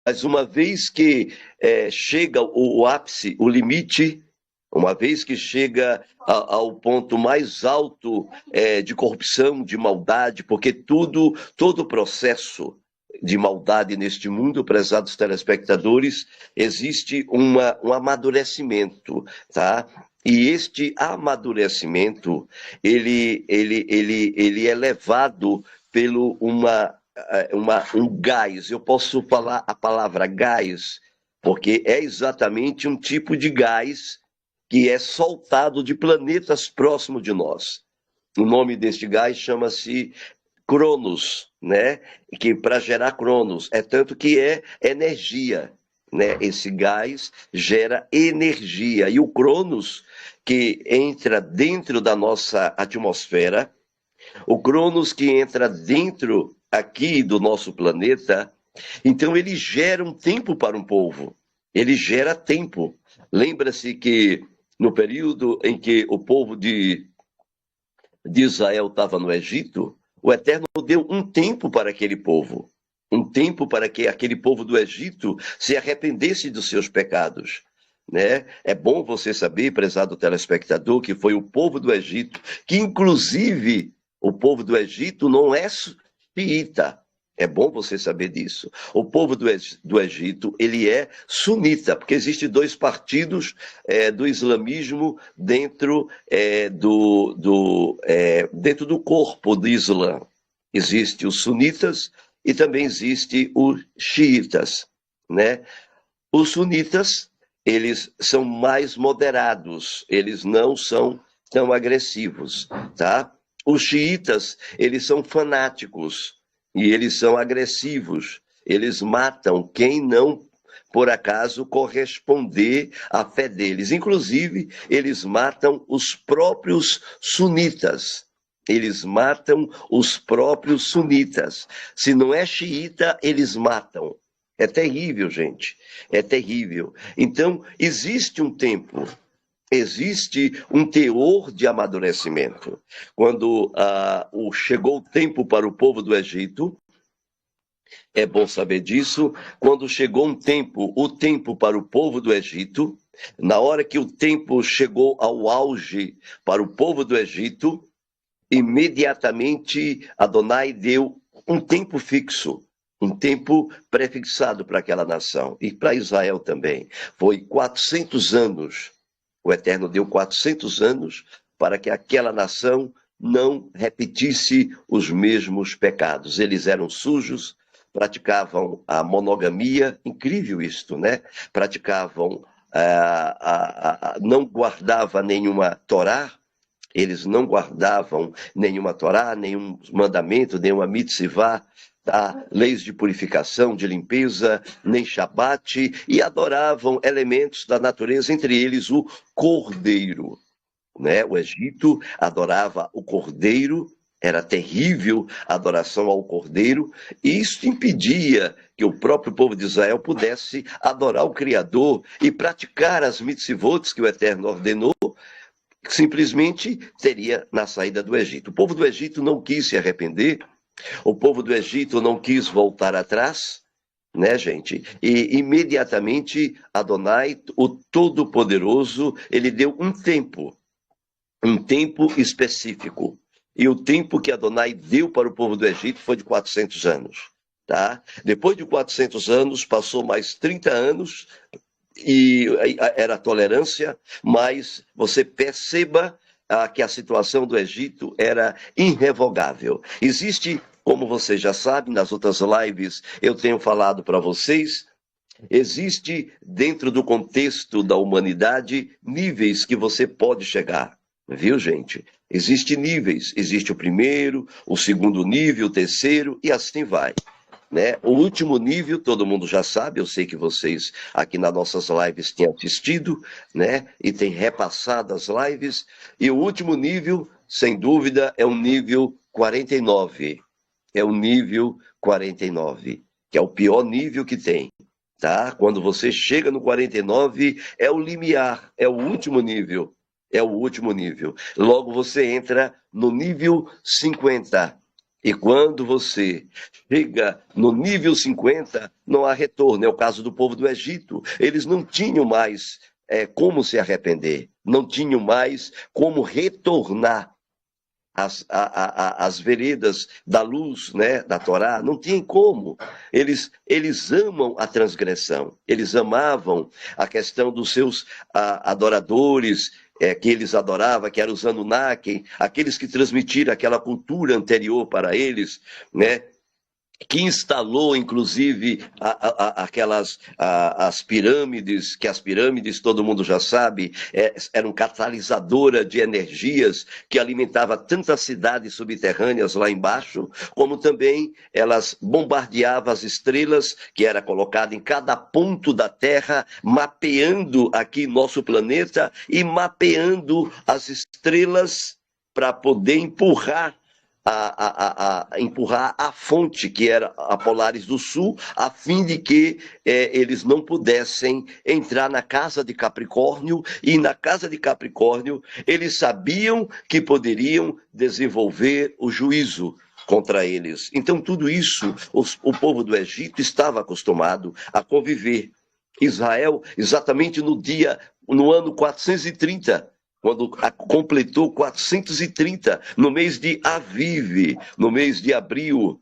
Mas uma vez que chega o ápice, o limite, uma vez que chega ao ponto mais alto de corrupção, de maldade, porque todo o processo de maldade neste mundo, prezados telespectadores, existe um amadurecimento, tá? E este amadurecimento, ele é levado pelo um gás. Eu posso falar a palavra gás, porque é exatamente um tipo de gás que é soltado de planetas próximos de nós. O nome deste gás chama-se Cronos, né? Que para gerar Cronos, é tanto que é energia, né? Esse gás gera energia. E o Cronos, que entra dentro da nossa atmosfera, o Cronos que entra dentro aqui do nosso planeta, então ele gera um tempo para um povo. Ele gera tempo. Lembra-se que no período em que o povo de Israel estava no Egito, o Eterno deu um tempo para aquele povo. Um tempo para que aquele povo do Egito se arrependesse dos seus pecados. Né? É bom você saber, prezado telespectador, que foi o povo do Egito, que inclusive o povo do Egito não é xiita. É bom você saber disso. O povo do Egito, ele é sunita, porque existem dois partidos do islamismo dentro, dentro do corpo do Islã. Existem os sunitas e também existem os xiitas, né? Os sunitas, eles são mais moderados, eles não são tão agressivos, tá? Os xiitas, eles são fanáticos e eles são agressivos. Eles matam quem não, por acaso, corresponder à fé deles. Inclusive, eles matam os próprios sunitas. Eles matam os próprios sunitas. Se não é xiita, eles matam. É terrível, gente. É terrível. Então, existe um tempo, existe um teor de amadurecimento. Quando chegou o tempo para o povo do Egito, é bom saber disso, quando chegou o tempo para o povo do Egito, na hora que o tempo chegou ao auge para o povo do Egito, imediatamente Adonai deu um tempo fixo, um tempo prefixado para aquela nação e para Israel também. Foi 400 anos. O Eterno deu 400 anos para que aquela nação não repetisse os mesmos pecados. Eles eram sujos, praticavam a monogamia, incrível isto, né? Praticavam, não guardava nenhuma Torá, eles não guardavam nenhuma Torá, nenhum mandamento, nenhuma mitzvah, tá? Leis de purificação, de limpeza, nem Shabat, e adoravam elementos da natureza, entre eles o cordeiro. Né? O Egito adorava o cordeiro, era terrível a adoração ao cordeiro, e isso impedia que o próprio povo de Israel pudesse adorar o Criador e praticar as mitzvot que o Eterno ordenou, simplesmente teria na saída do Egito. O povo do Egito não quis se arrepender, o povo do Egito não quis voltar atrás, né, gente? E imediatamente Adonai, o Todo-Poderoso, ele deu um tempo específico. E o tempo que Adonai deu para o povo do Egito foi de 400 anos. Tá? Depois de 400 anos, passou mais 30 anos, e era a tolerância, mas você perceba que a situação do Egito era irrevogável. Existe, como você já sabe, nas outras lives eu tenho falado para vocês, existe dentro do contexto da humanidade níveis que você pode chegar. Viu, gente? Existem níveis. Existe o primeiro, o segundo nível, o terceiro, e assim vai. Né? O último nível, todo mundo já sabe, eu sei que vocês aqui nas nossas lives têm assistido, né? E têm repassado as lives. E o último nível, sem dúvida, é o nível 49. É o nível 49, que é o pior nível que tem. Tá? Quando você chega no 49, é o limiar, é o último nível. É o último nível. Logo você entra no nível 50. E quando você chega no nível 50, não há retorno. É o caso do povo do Egito. Eles não tinham mais como se arrepender, não tinham mais como retornar às veredas da luz, né, da Torá, não tem como. Eles amam a transgressão, eles amavam a questão dos seus adoradores, que eles adoravam, que eram os Anunnaki, aqueles que transmitiram aquela cultura anterior para eles, né? Que instalou, inclusive, as pirâmides, que as pirâmides, todo mundo já sabe, eram catalisadora de energias que alimentava tantas cidades subterrâneas lá embaixo, como também elas bombardeavam as estrelas, que era colocada em cada ponto da Terra, mapeando aqui nosso planeta e mapeando as estrelas para poder empurrar a fonte, que era a Polaris do Sul, a fim de que eles não pudessem entrar na casa de Capricórnio, e na casa de Capricórnio eles sabiam que poderiam desenvolver o juízo contra eles. Então, tudo isso, o povo do Egito estava acostumado a conviver. Israel, exatamente no ano 430, quando completou 430, no mês de Aviv, no mês de abril,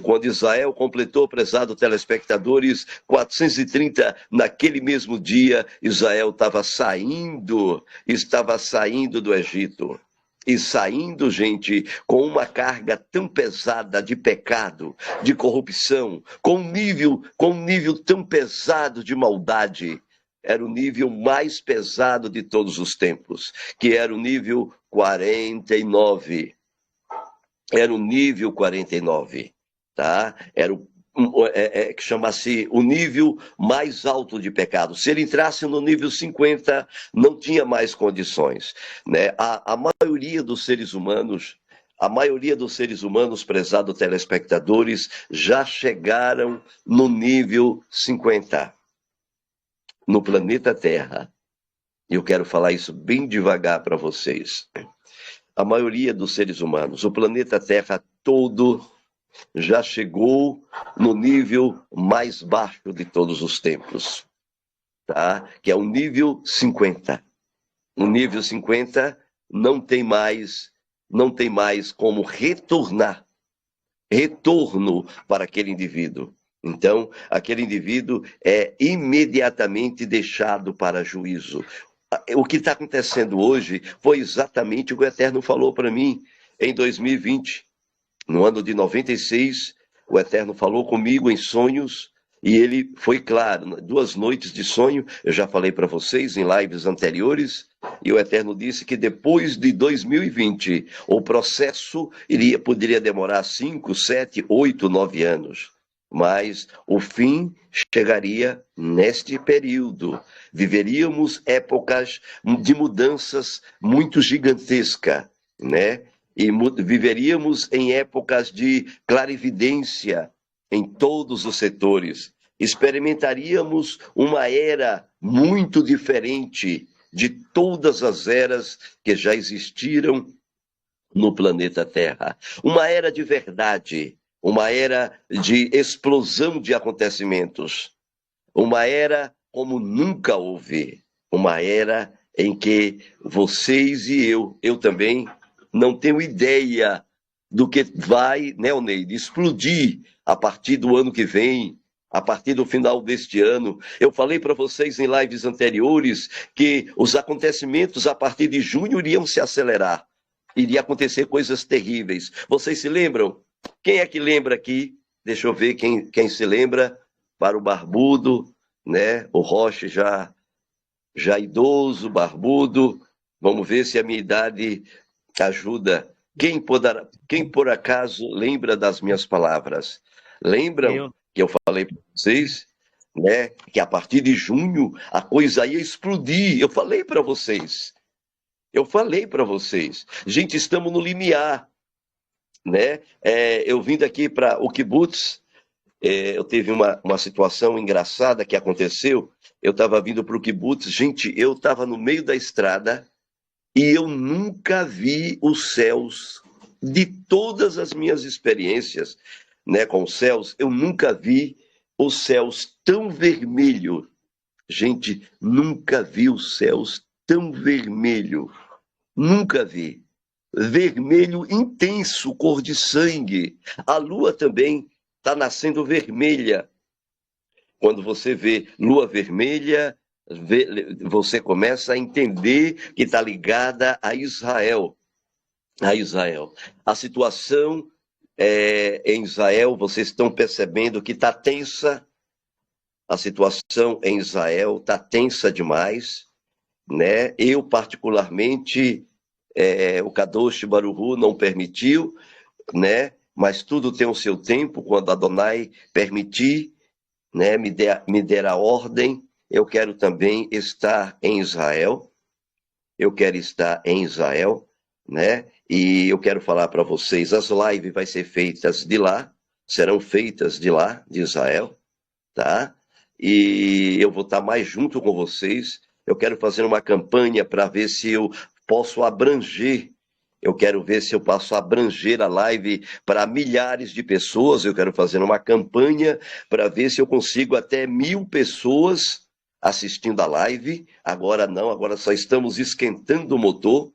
quando Israel completou, prezado telespectadores, 430, naquele mesmo dia, Israel estava saindo do Egito. E saindo, gente, com uma carga tão pesada de pecado, de corrupção, com um nível tão pesado de maldade. Era o nível mais pesado de todos os tempos, que era o nível 49. Era o nível 49, tá? Era que chama-se o nível mais alto de pecado. Se ele entrasse no nível 50, não tinha mais condições, né? A maioria dos seres humanos, prezados telespectadores, já chegaram no nível 50, no planeta Terra. E eu quero falar isso bem devagar para vocês. A maioria dos seres humanos, o planeta Terra todo, já chegou no nível mais baixo de todos os tempos, tá? Que é o nível 50. O nível 50 não tem mais como retorno para aquele indivíduo. Então, aquele indivíduo é imediatamente deixado para juízo. O que está acontecendo hoje foi exatamente o que o Eterno falou para mim em 2020. No ano de 96, o Eterno falou comigo em sonhos, e ele foi claro, 2 noites de sonho, eu já falei para vocês em lives anteriores, e o Eterno disse que depois de 2020, o processo poderia demorar 5, 7, 8, 9 anos. Mas o fim chegaria neste período. Viveríamos épocas de mudanças muito gigantescas, né? E viveríamos em épocas de clarividência em todos os setores. Experimentaríamos uma era muito diferente de todas as eras que já existiram no planeta Terra. Uma era de verdade, uma era de explosão de acontecimentos, uma era como nunca houve, uma era em que vocês e eu também, não tenho ideia do que vai, né, Oneide, explodir a partir do ano que vem, a partir do final deste ano. Eu falei para vocês em lives anteriores que os acontecimentos a partir de junho iriam se acelerar. Iria acontecer coisas terríveis. Vocês se lembram? Quem é que lembra aqui? Deixa eu ver quem se lembra. Para o barbudo, né? O Roche já idoso, barbudo. Vamos ver se a minha idade ajuda. Quem por acaso lembra das minhas palavras? Lembram que eu falei para vocês, né? Que a partir de junho a coisa ia explodir. Eu falei para vocês. Gente, estamos no limiar, né? Eu vim daqui para o Kibutz, eu teve uma situação engraçada que aconteceu. Eu estava vindo para o Kibutz, gente, eu estava no meio da estrada e eu nunca vi os céus de todas as minhas experiências, né, com os céus, eu nunca vi os céus tão vermelhos. Gente, nunca vi os céus tão vermelho. Nunca vi. Vermelho intenso, cor de sangue. A lua também está nascendo vermelha. Quando você vê lua vermelha, você começa a entender que está ligada a Israel. A Israel. A situação em Israel, vocês estão percebendo que está tensa. A situação em Israel está tensa demais, né? Eu, particularmente, o Kadosh Baruch Hu não permitiu, né? Mas tudo tem o seu tempo, quando Adonai permitir, né? Me der a ordem, eu quero também estar em Israel. Eu quero estar em Israel, né? E eu quero falar para vocês, as lives vai ser feitas de lá, serão feitas de lá, de Israel, tá? E eu vou estar mais junto com vocês. Eu quero fazer uma campanha para ver se eu posso abranger. Eu quero ver se eu posso abranger a live para milhares de pessoas. Eu quero fazer uma campanha para ver se eu consigo até 1000 pessoas assistindo a live. Agora não, agora só estamos esquentando o motor,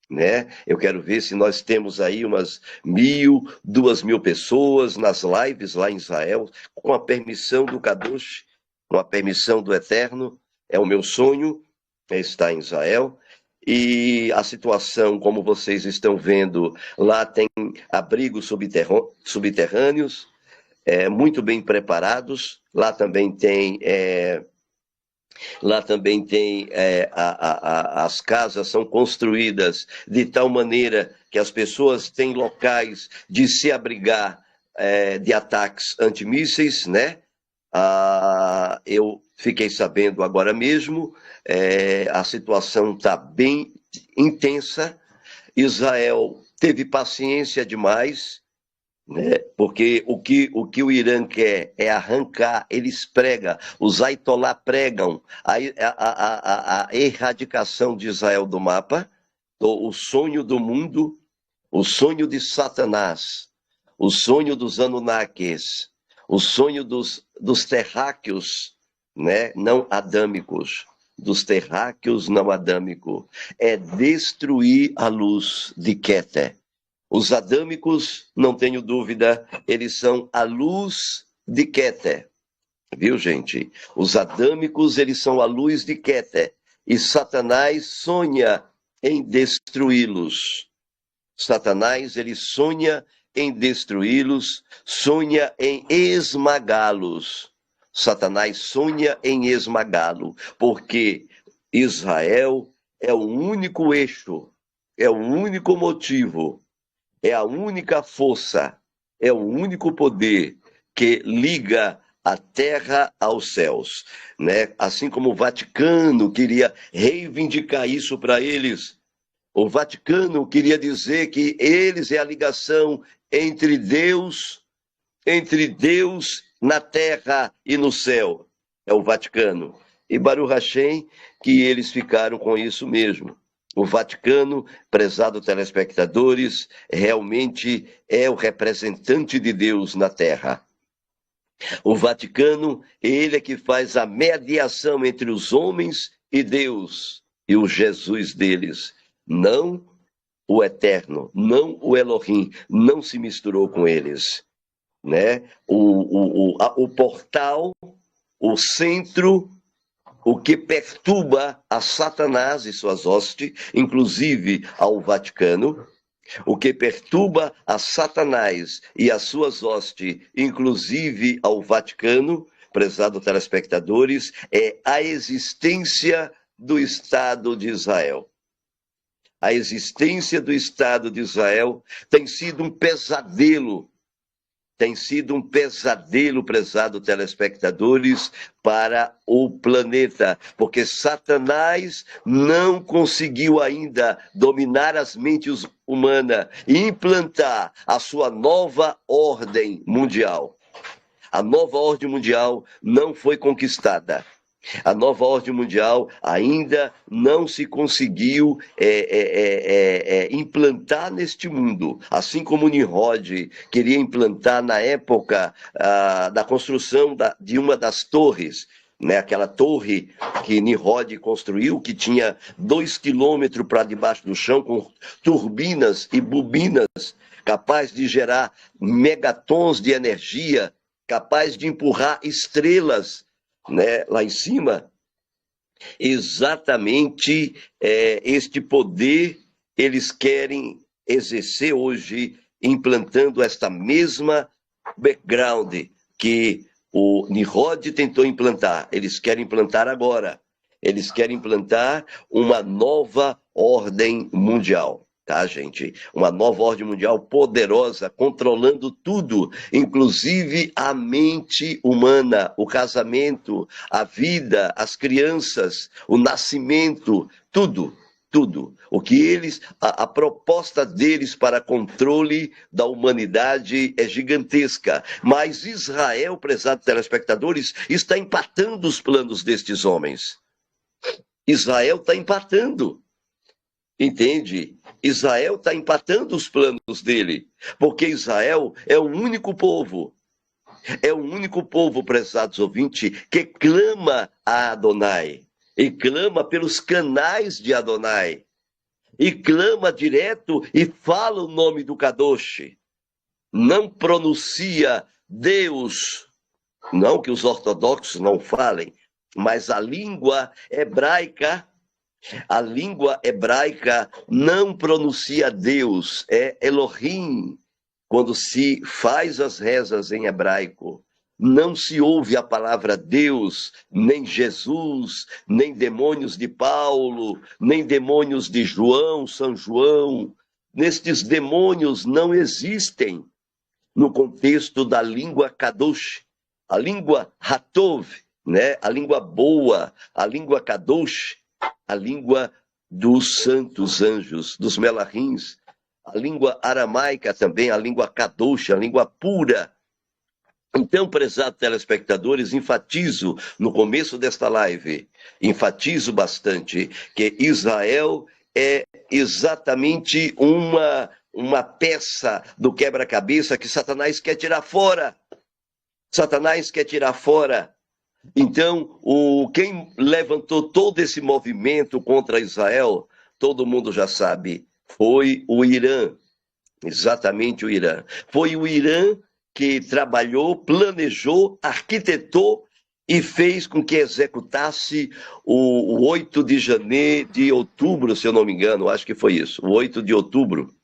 né? Eu quero ver se nós temos aí umas 1000, 2000 pessoas nas lives lá em Israel, com a permissão do Kadosh, com a permissão do Eterno. É o meu sonho, estar em Israel. E a situação, como vocês estão vendo, lá tem abrigos subterrâneos, muito bem preparados. Lá também tem as casas são construídas de tal maneira que as pessoas têm locais de se abrigar de ataques antimísseis, né? Eu fiquei sabendo agora mesmo, a situação está bem intensa. Israel teve paciência demais, né? Porque o que o Irã quer é arrancar, eles pregam, os Ayatollah pregam a erradicação de Israel do mapa, o sonho do mundo, o sonho de Satanás, o sonho dos Anunnakis, o sonho dos terráqueos, né? Não adâmicos, dos terráqueos não adâmicos, é destruir a luz de Keter. Os adâmicos, não tenho dúvida, eles são a luz de Keter. Viu, gente? Os adâmicos, eles são a luz de Keter. E Satanás sonha em destruí-los. Satanás, ele sonha em destruí-los, sonha em esmagá-los. Satanás sonha em esmagá-lo, porque Israel é o único eixo, é o único motivo, é a única força, é o único poder que liga a terra aos céus, né? Assim como o Vaticano queria reivindicar isso para eles. O Vaticano queria dizer que eles é a ligação entre Deus na terra e no céu. É o Vaticano. E Baruch Hashem, que eles ficaram com isso mesmo. O Vaticano, prezado telespectadores, realmente é o representante de Deus na terra. O Vaticano, ele é que faz a mediação entre os homens e Deus, e o Jesus deles. Não o Eterno, não o Elohim, não se misturou com eles, né? O portal, o centro, o que perturba a Satanás e suas hostes, inclusive ao Vaticano, o que perturba a Satanás e as suas hostes, inclusive ao Vaticano, prezados telespectadores, é a existência do Estado de Israel. A existência do Estado de Israel tem sido um pesadelo, prezados telespectadores, para o planeta, porque Satanás não conseguiu ainda dominar as mentes humanas e implantar a sua nova ordem mundial. A nova ordem mundial não foi conquistada. A nova ordem mundial ainda não se conseguiu implantar neste mundo, assim como Nimrod queria implantar na época da construção de uma das torres, né, aquela torre que Nimrod construiu, que tinha 2 quilômetros para debaixo do chão, com turbinas e bobinas, capaz de gerar megatons de energia, capaz de empurrar estrelas, né, lá em cima. Exatamente este poder eles querem exercer hoje, implantando esta mesma background que o Nimrod tentou implantar. Eles querem implantar agora. Eles querem implantar uma nova ordem mundial. Tá, gente? Uma nova ordem mundial poderosa, controlando tudo, inclusive a mente humana, o casamento, a vida, as crianças, o nascimento, tudo, tudo. O que eles, a proposta deles para controle da humanidade é gigantesca. Mas Israel, prezados telespectadores, está empatando os planos destes homens. Israel está empatando. Entende? Israel está empatando os planos dele, porque Israel é o único povo, prezados ouvintes, que clama a Adonai, e clama pelos canais de Adonai, e clama direto e fala o nome do Kadosh, não pronuncia Deus, não que os ortodoxos não falem, mas a língua hebraica não pronuncia Deus, é Elohim. Quando se faz as rezas em hebraico, não se ouve a palavra Deus, nem Jesus, nem demônios de Paulo, nem demônios de João, São João. Nestes demônios não existem no contexto da língua Kadosh, a língua Hatov, né? A língua boa, a língua Kadosh, a língua dos santos anjos, dos melahins, a língua aramaica também, a língua kadosh, a língua pura. Então, prezados telespectadores, enfatizo no começo desta live, enfatizo bastante que Israel é exatamente uma peça do quebra-cabeça que Satanás quer tirar fora. Satanás quer tirar fora. Então, quem levantou todo esse movimento contra Israel, todo mundo já sabe, foi o Irã, exatamente o Irã. Foi o Irã que trabalhou, planejou, arquitetou e fez com que executasse o 8 de janeiro, de outubro, se eu não me engano, acho que foi isso, o 8 de outubro,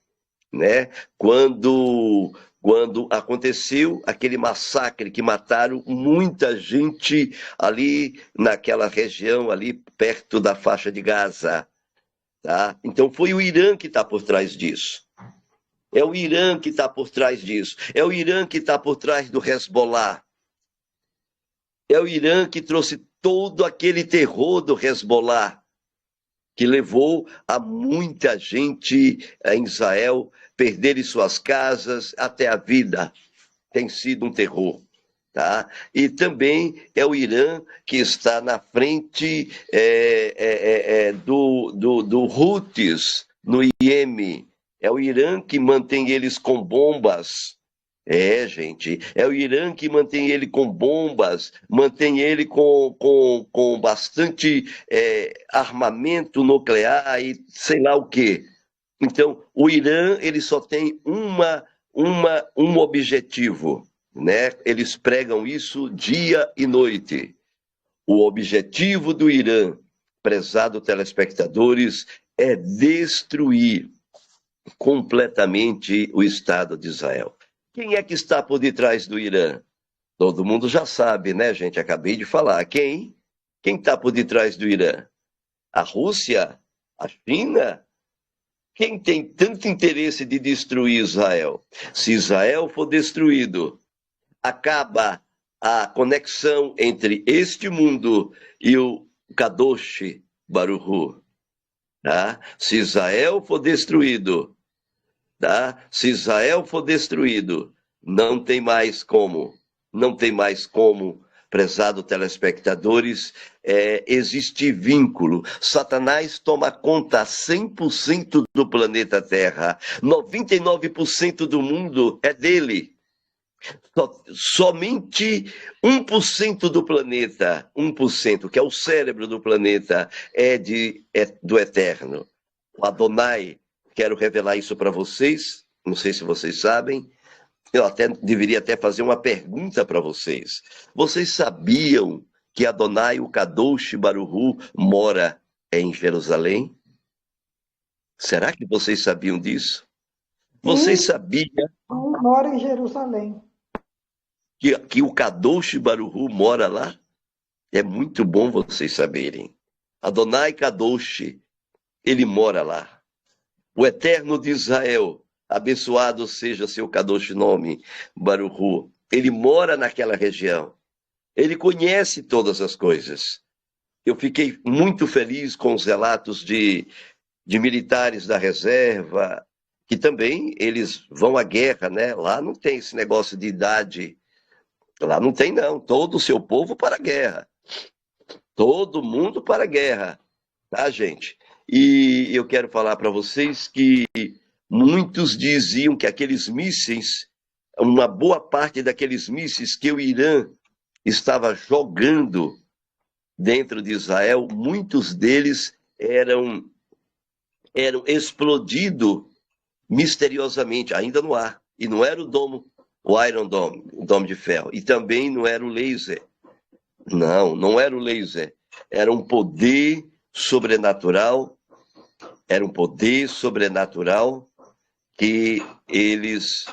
né? Quando aconteceu aquele massacre que mataram muita gente ali naquela região, ali perto da faixa de Gaza. Tá? Então foi o Irã que está por trás disso. É o Irã que está por trás disso. É o Irã que está por trás do Hezbollah. É o Irã que trouxe todo aquele terror do Hezbollah, que levou a muita gente em Israel perderem suas casas, até a vida. Tem sido um terror. Tá? E também é o Irã que está na frente do Houthis no Iêmen. É o Irã que mantém eles com bombas. Gente, é o Irã que mantém ele com bombas, mantém ele com bastante armamento nuclear e sei lá o quê. Então, o Irã ele só tem um objetivo, né? Eles pregam isso dia e noite. O objetivo do Irã, prezados telespectadores, é destruir completamente o Estado de Israel. Quem é que está por detrás do Irã? Todo mundo já sabe, né, gente? Acabei de falar. Quem? Quem está por detrás do Irã? A Rússia? A China? Quem tem tanto interesse de destruir Israel? Se Israel for destruído, acaba a conexão entre este mundo e o Kadosh Baruch Hu. Tá? Se Israel for destruído, tá? Se Israel for destruído, não tem mais como prezado telespectadores, existe vínculo. Satanás toma conta 100% do planeta Terra. 99% do mundo é dele. Somente 1% do planeta, 1%, que é o cérebro do planeta, é do Eterno. O Adonai, quero revelar isso para vocês, não sei se vocês sabem, eu deveria até fazer uma pergunta para vocês. Vocês sabiam que Adonai, o Kadosh Baruch Hu, mora em Jerusalém? Será que vocês sabiam disso? Vocês sabiam mora em Jerusalém. Que o Kadosh Baruch Hu mora lá? É muito bom vocês saberem. Adonai Kadosh, ele mora lá. O Eterno de Israel, abençoado seja seu Kadosh nome, Baruch Hu, ele mora naquela região. Ele conhece todas as coisas. Eu fiquei muito feliz com os relatos de militares da reserva, que também eles vão à guerra, né? Lá não tem esse negócio de idade. Lá não tem, não. Todo o seu povo para a guerra. Todo mundo para a guerra. Tá, gente? E eu quero falar para vocês que muitos diziam que aqueles mísseis, uma boa parte daqueles mísseis que o Irã estava jogando dentro de Israel, muitos deles eram explodidos misteriosamente, ainda no ar. E não era o Iron Dome, o Dome de Ferro. E também não era o laser. Não era o laser. Era um poder sobrenatural. Era um poder sobrenatural que eles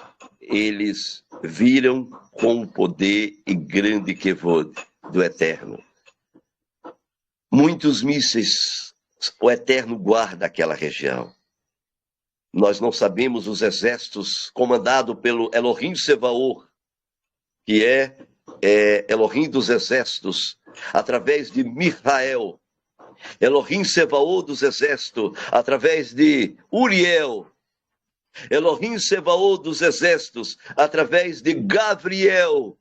viram com o poder e grande kevod do Eterno. Muitos mísseis, o Eterno guarda aquela região. Nós não sabemos os exércitos comandados pelo Elohim Sevaor, que é Elohim dos exércitos, através de Michael. Elohim Sevaor dos exércitos, através de Uriel. Elohim Sevaor dos exércitos, através de Gabriel.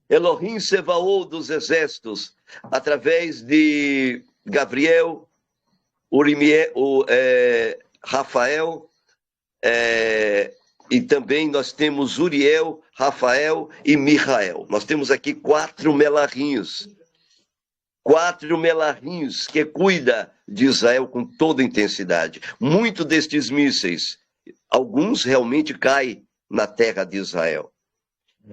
Elohim Sevaor dos exércitos, através de Gabriel, Rafael, e também nós temos Uriel, Rafael e Michael. Nós temos aqui 4 melarrinhos. 4 melarrinhos que cuida de Israel com toda intensidade. Muitos destes mísseis, alguns realmente caem na terra de Israel.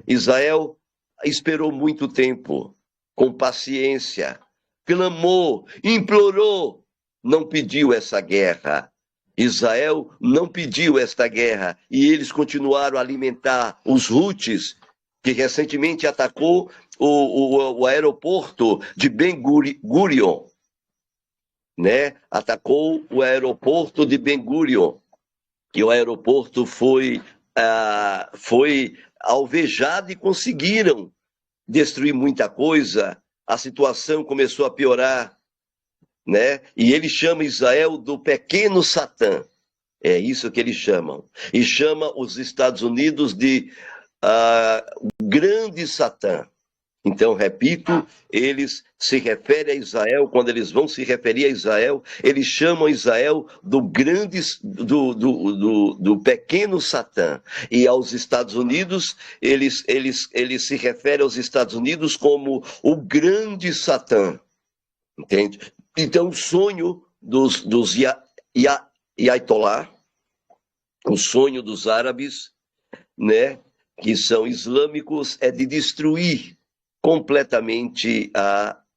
Israel esperou muito tempo, com paciência, clamou, implorou, não pediu essa guerra. Israel não pediu esta guerra e eles continuaram a alimentar os Houthis, que recentemente atacou o aeroporto de Ben Gurion, né? Atacou o aeroporto de Ben Gurion, que o aeroporto foi alvejado e conseguiram destruir muita coisa. A situação começou a piorar, né? E ele chama Israel do pequeno Satã. É isso que eles chamam. E chama os Estados Unidos de grande Satã. Então, repito, eles se referem a Israel, quando eles vão se referir a Israel, eles chamam Israel do pequeno Satã. E aos Estados Unidos, eles se referem aos Estados Unidos como o grande Satã. Entende? Então, o sonho dos Ayatollah, o sonho dos árabes, né, que são islâmicos, é de destruir completamente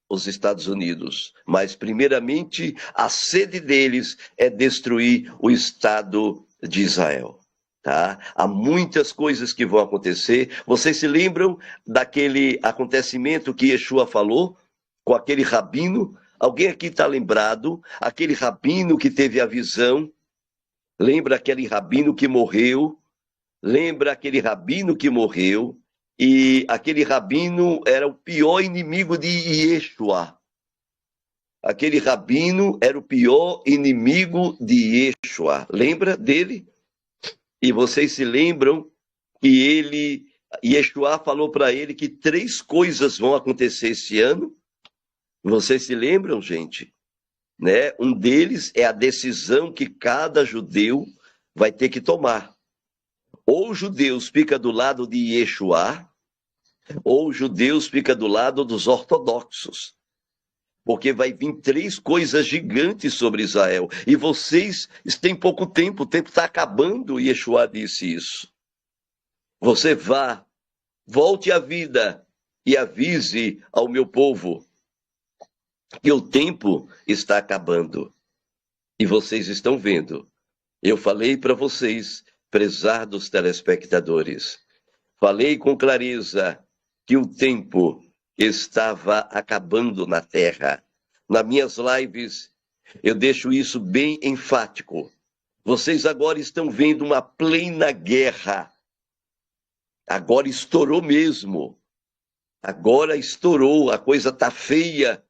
os Estados Unidos. Mas, primeiramente, a sede deles é destruir o Estado de Israel. Tá? Há muitas coisas que vão acontecer. Vocês se lembram daquele acontecimento que Yeshua falou com aquele rabino? Alguém aqui está lembrado? Aquele rabino que teve a visão? Lembra aquele rabino que morreu? Lembra aquele rabino que morreu? E aquele rabino era o pior inimigo de Yeshua. Aquele rabino era o pior inimigo de Yeshua. Lembra dele? E vocês se lembram que ele Yeshua falou para ele que 3 coisas vão acontecer esse ano. Vocês se lembram, gente? Né? Um deles é a decisão que cada judeu vai ter que tomar. Ou os judeus ficam do lado de Yeshua, ou os judeus ficam do lado dos ortodoxos. Porque vai vir 3 coisas gigantes sobre Israel. E vocês têm pouco tempo, o tempo está acabando, Yeshua disse isso. Você vá, volte à vida e avise ao meu povo que o tempo está acabando. E vocês estão vendo. Eu falei para vocês, prezados telespectadores, falei com clareza que o tempo estava acabando na Terra. Nas minhas lives, eu deixo isso bem enfático. Vocês agora estão vendo uma plena guerra. Agora estourou mesmo. Agora estourou, a coisa está feia.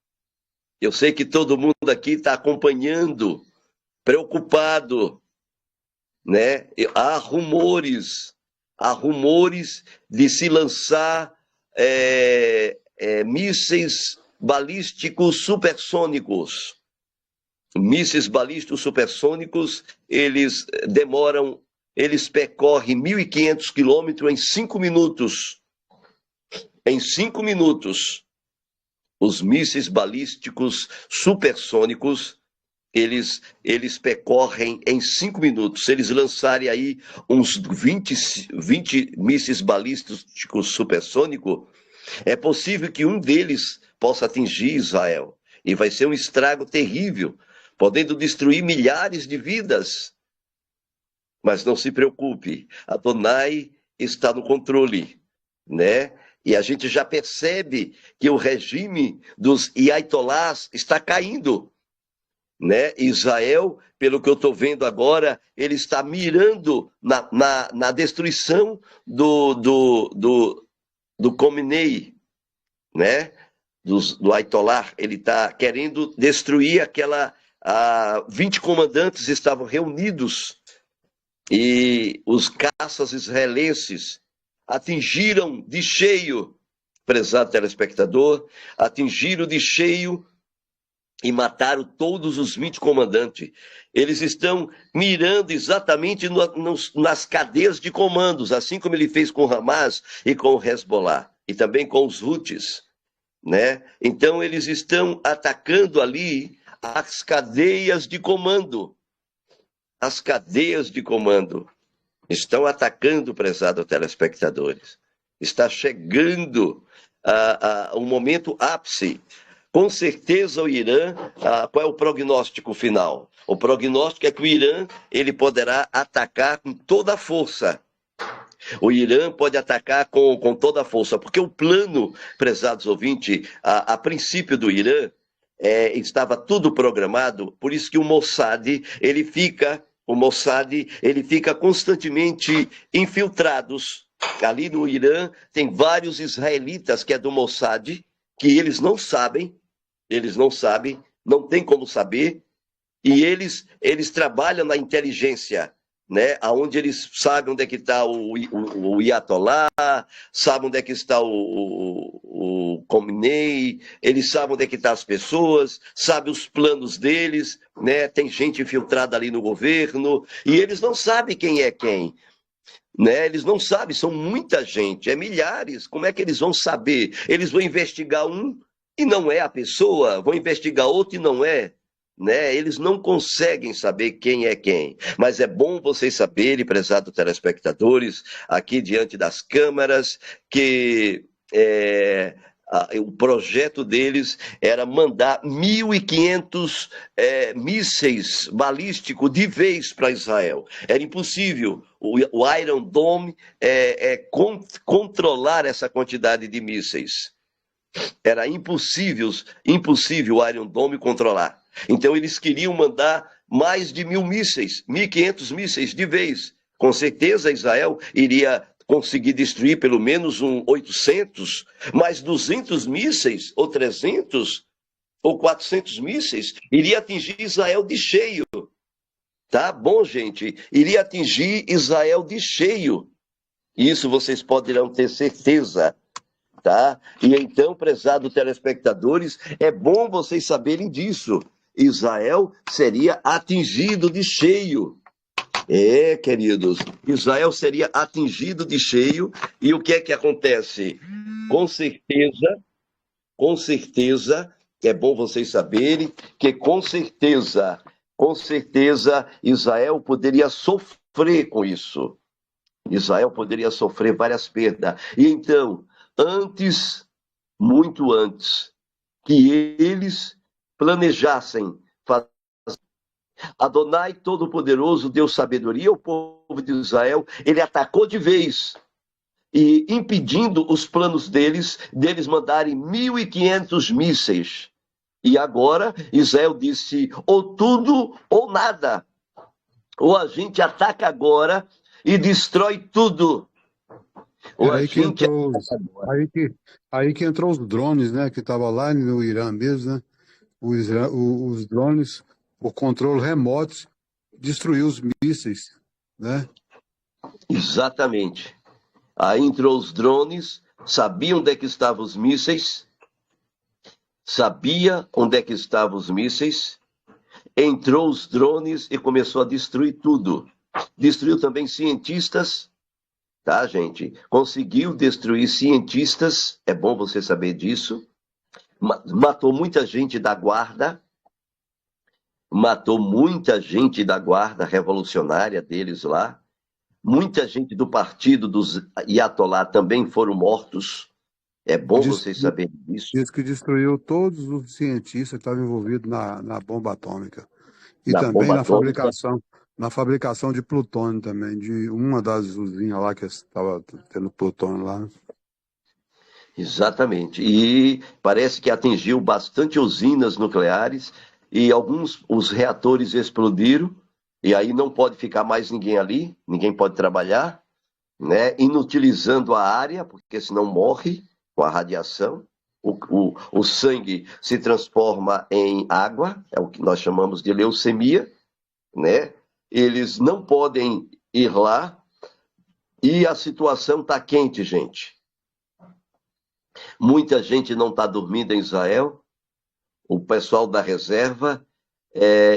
Eu sei que todo mundo aqui está acompanhando, preocupado, né? Há rumores de se lançar mísseis balísticos supersônicos. Mísseis balísticos supersônicos, eles percorrem 1.500 quilômetros em 5 minutos. Em 5 minutos. Os mísseis balísticos supersônicos, eles percorrem em 5 minutos. Se eles lançarem aí uns 20 mísseis balísticos supersônicos, é possível que um deles possa atingir Israel. E vai ser um estrago terrível, podendo destruir milhares de vidas. Mas não se preocupe, Adonai está no controle, né? E a gente já percebe que o regime dos Ayatollahs está caindo, né? Israel, pelo que eu estou vendo agora, ele está mirando na destruição do Khomeini, né? Do Ayatollah. Ele está querendo destruir 20 comandantes estavam reunidos e os caças israelenses atingiram de cheio, prezado telespectador, atingiram de cheio e mataram todos os 20 comandantes. Eles estão mirando exatamente nas cadeias de comandos, assim como ele fez com o Hamas e com o Hezbollah, e também com os Houthis, né? Então eles estão atacando ali as cadeias de comando. As cadeias de comando. Estão atacando, prezado telespectadores. Está chegando um momento ápice. Com certeza o Irã, qual é o prognóstico final? O prognóstico é que o Irã ele poderá atacar com toda a força. O Irã pode atacar com toda a força, porque o plano, prezados ouvintes, a princípio do Irã, estava tudo programado, por isso que o Mossad, ele fica constantemente infiltrados. Ali no Irã tem vários israelitas que é do Mossad, que eles não sabem, não tem como saber, e eles trabalham na inteligência, né? Onde eles sabem onde é que está o Ayatollah, sabem onde é que está o Khomeini, eles sabem onde é que estão as pessoas, sabem os planos deles, né? Tem gente infiltrada ali no governo, e eles não sabem quem é quem. Né? Eles não sabem, são muita gente, é milhares. Como é que eles vão saber? Eles vão investigar um e não é a pessoa, vão investigar outro e não é. Né? Eles não conseguem saber quem é quem. Mas é bom vocês saberem, prezados telespectadores, aqui diante das câmeras, que o projeto deles era mandar 1.500 mísseis balísticos de vez para Israel. Era impossível o Iron Dome controlar essa quantidade de mísseis. Era impossível o Iron Dome controlar. Então eles queriam mandar mais de 1.000 mísseis, 1.500 mísseis de vez. Com certeza Israel iria conseguir destruir pelo menos 800, mas 200 mísseis, ou 300, ou 400 mísseis, iria atingir Israel de cheio. Tá bom, gente? Iria atingir Israel de cheio. Isso vocês poderão ter certeza, tá? E então, prezados telespectadores, é bom vocês saberem disso. Israel seria atingido de cheio. É, queridos, Israel seria atingido de cheio, e o que é que acontece? Com certeza, é bom vocês saberem que com certeza, Israel poderia sofrer com isso. Israel poderia sofrer várias perdas. E então, antes, muito antes, que eles planejassem fazer, Adonai Todo-Poderoso deu sabedoria ao povo de Israel, ele atacou de vez e impedindo os planos deles mandarem 1.500 mísseis. E agora Israel disse: ou tudo ou nada. Ou a gente ataca agora e destrói tudo. Ou É a aí que gente entrou ataca os, agora. aí que entrou os drones, né? Que tava lá no Irã mesmo, né? Os drones, o controle remoto, destruiu os mísseis, né? Exatamente. Aí entrou os drones, sabiam onde é que estavam os mísseis, sabia onde é que estavam os mísseis, entrou os drones e começou a destruir tudo. Destruiu também cientistas, tá, gente? Conseguiu destruir cientistas, é bom você saber disso. Matou muita gente da guarda, matou muita gente da guarda revolucionária deles lá. Muita gente do partido dos Iatolá também foram mortos. É bom Diz, vocês saberem disso. diz que destruiu todos os cientistas que estavam envolvidos na bomba atômica. E Na também bomba atômica. na fabricação de plutônio também, de uma das usinas lá que estava tendo plutônio lá. Exatamente. E parece que atingiu bastante usinas nucleares e alguns os reatores explodiram e aí não pode ficar mais ninguém ali, ninguém pode trabalhar, né? Inutilizando a área, porque senão morre com a radiação. O sangue se transforma em água, é o que nós chamamos de leucemia, né? Eles não podem ir lá e a situação está quente, gente. Muita gente não está dormindo em Israel. O pessoal da reserva,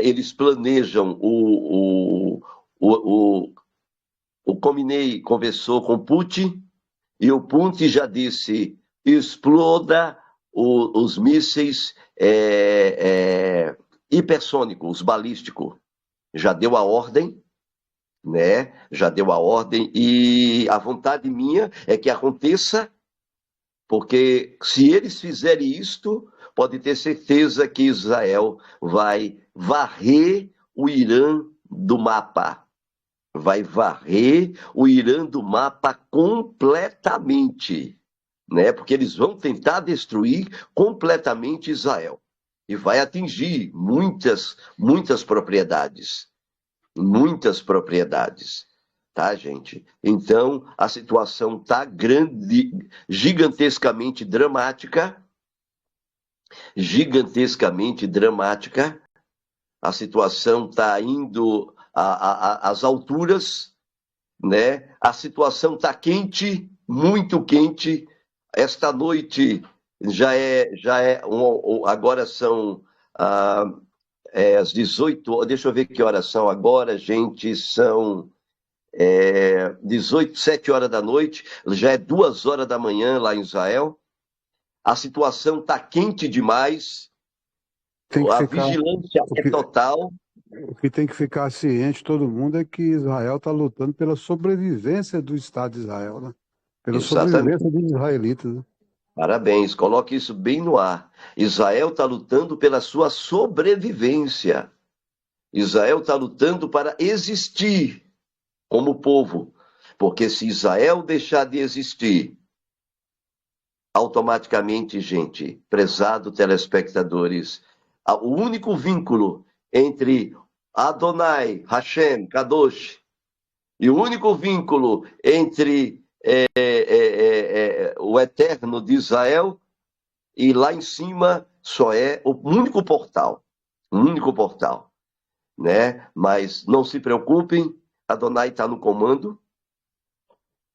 eles planejam. O Khamenei conversou com o Putin e o Putin já disse: exploda os mísseis hipersônicos, os balísticos. Já deu a ordem, né? Já deu a ordem e a vontade minha é que aconteça. Porque se eles fizerem isto, pode ter certeza que Israel vai varrer o Irã do mapa. Vai varrer o Irã do mapa completamente, né? Porque eles vão tentar destruir completamente Israel. E vai atingir muitas propriedades. Muitas propriedades. Tá, gente? Então, a situação está gigantescamente dramática, gigantescamente dramática. A situação está indo às alturas, né? A situação está quente, muito quente. Esta noite agora são as 18, deixa eu ver que horas são agora, gente, são 7 horas da noite, já é 2 horas da manhã lá em Israel. A situação está quente demais, Tem que a ficar, vigilância o é que, total. o que tem que ficar ciente todo mundo é que Israel está lutando pela sobrevivência do Estado de Israel, né? Pela Exatamente. sobrevivência dos israelitas, né? Parabéns, coloque isso bem no ar. Israel está lutando pela sua sobrevivência. Israel está lutando para existir como povo. Porque se Israel deixar de existir, automaticamente, gente, prezado telespectadores, o único vínculo entre Adonai, Hashem, Kadosh, e o único vínculo entre o Eterno de Israel e lá em cima só é o único portal, né? Mas não se preocupem, Adonai está no comando,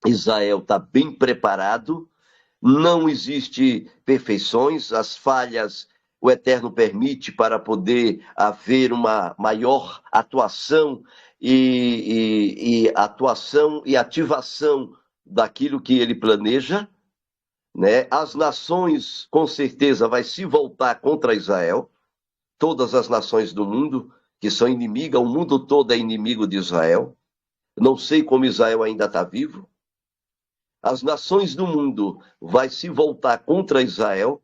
Israel está bem preparado, não existe perfeições, as falhas o Eterno permite para poder haver uma maior atuação e atuação e ativação daquilo que ele planeja, né? As nações, com certeza, vai se voltar contra Israel, todas as nações do mundo que são inimigas, o mundo todo é inimigo de Israel. Não sei como Israel ainda está vivo. As nações do mundo vai se voltar contra Israel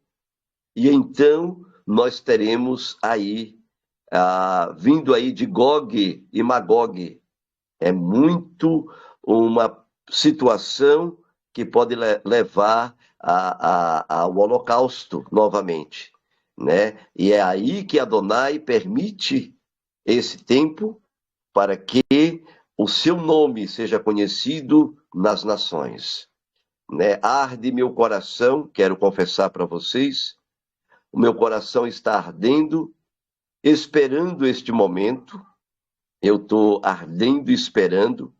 e então nós teremos aí, vindo aí de Gog e Magog. É muito uma situação que pode levar ao holocausto novamente, né? E é aí que Adonai permite esse tempo para que o seu nome seja conhecido nas nações, né? Arde meu coração, quero confessar para vocês, o meu coração está ardendo, esperando este momento, eu estou ardendo e esperando.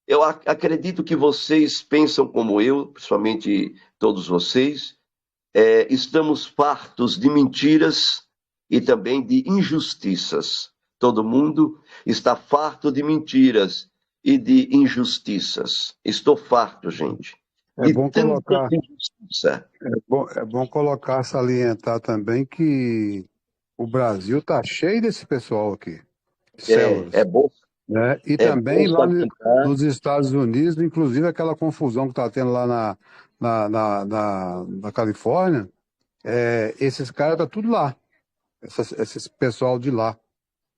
Eu acredito que vocês pensam como eu, principalmente todos vocês, estamos fartos de mentiras e também de injustiças. Todo mundo está farto de mentiras e de injustiças. Estou farto, gente. É De bom tanta colocar, injustiça. é bom colocar, salientar também que o Brasil está cheio desse pessoal aqui, É células, bom, né? E é bom também lá salientar. nos Estados Unidos, inclusive aquela confusão que está tendo lá na Califórnia, esses caras tá tudo lá, esses pessoal de lá,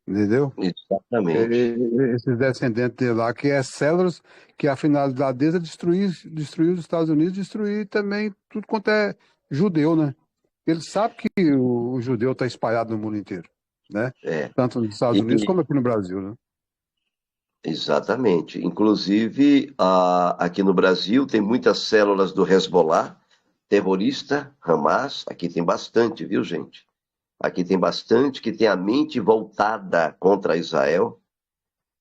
entendeu? Exatamente. Esses descendentes de lá, que é células, que a finalidade deles é destruir os Estados Unidos, destruir também tudo quanto é judeu, né? Ele sabe que o judeu está espalhado no mundo inteiro, né? É. Tanto nos Estados Unidos E, como aqui no Brasil, né? exatamente. Inclusive, aqui no Brasil tem muitas células do Hezbollah, terrorista, Hamas. Aqui tem bastante, viu, gente? Aqui tem bastante que tem a mente voltada contra Israel,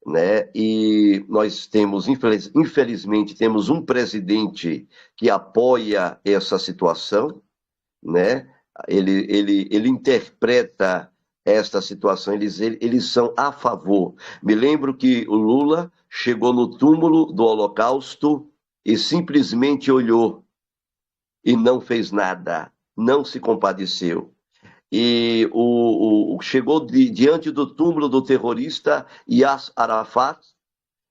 né? E nós temos, infelizmente, temos um presidente que apoia essa situação, né? Ele interpreta esta situação, eles são a favor. Me lembro que o Lula chegou no túmulo do Holocausto e simplesmente olhou e não fez nada, não se compadeceu. E chegou diante do túmulo do terrorista Yasser Arafat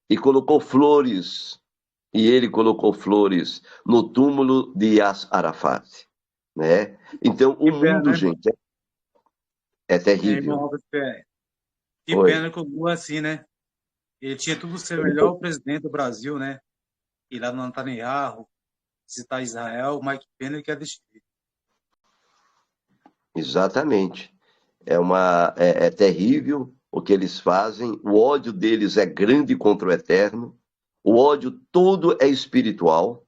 e colocou flores. E ele colocou flores no túmulo de Yasser Arafat, né? Então, o Que pena, mundo, né? gente, é Irmão terrível. Robert Pérez. Que Oi. pena que o Lula é assim, né? Ele tinha tudo ser o melhor presidente do Brasil, né? Ir lá no Netanyahu, visitar Israel, mas que pena que é destruir. Exatamente. É terrível o que eles fazem, o ódio deles é grande contra o Eterno, o ódio todo é espiritual,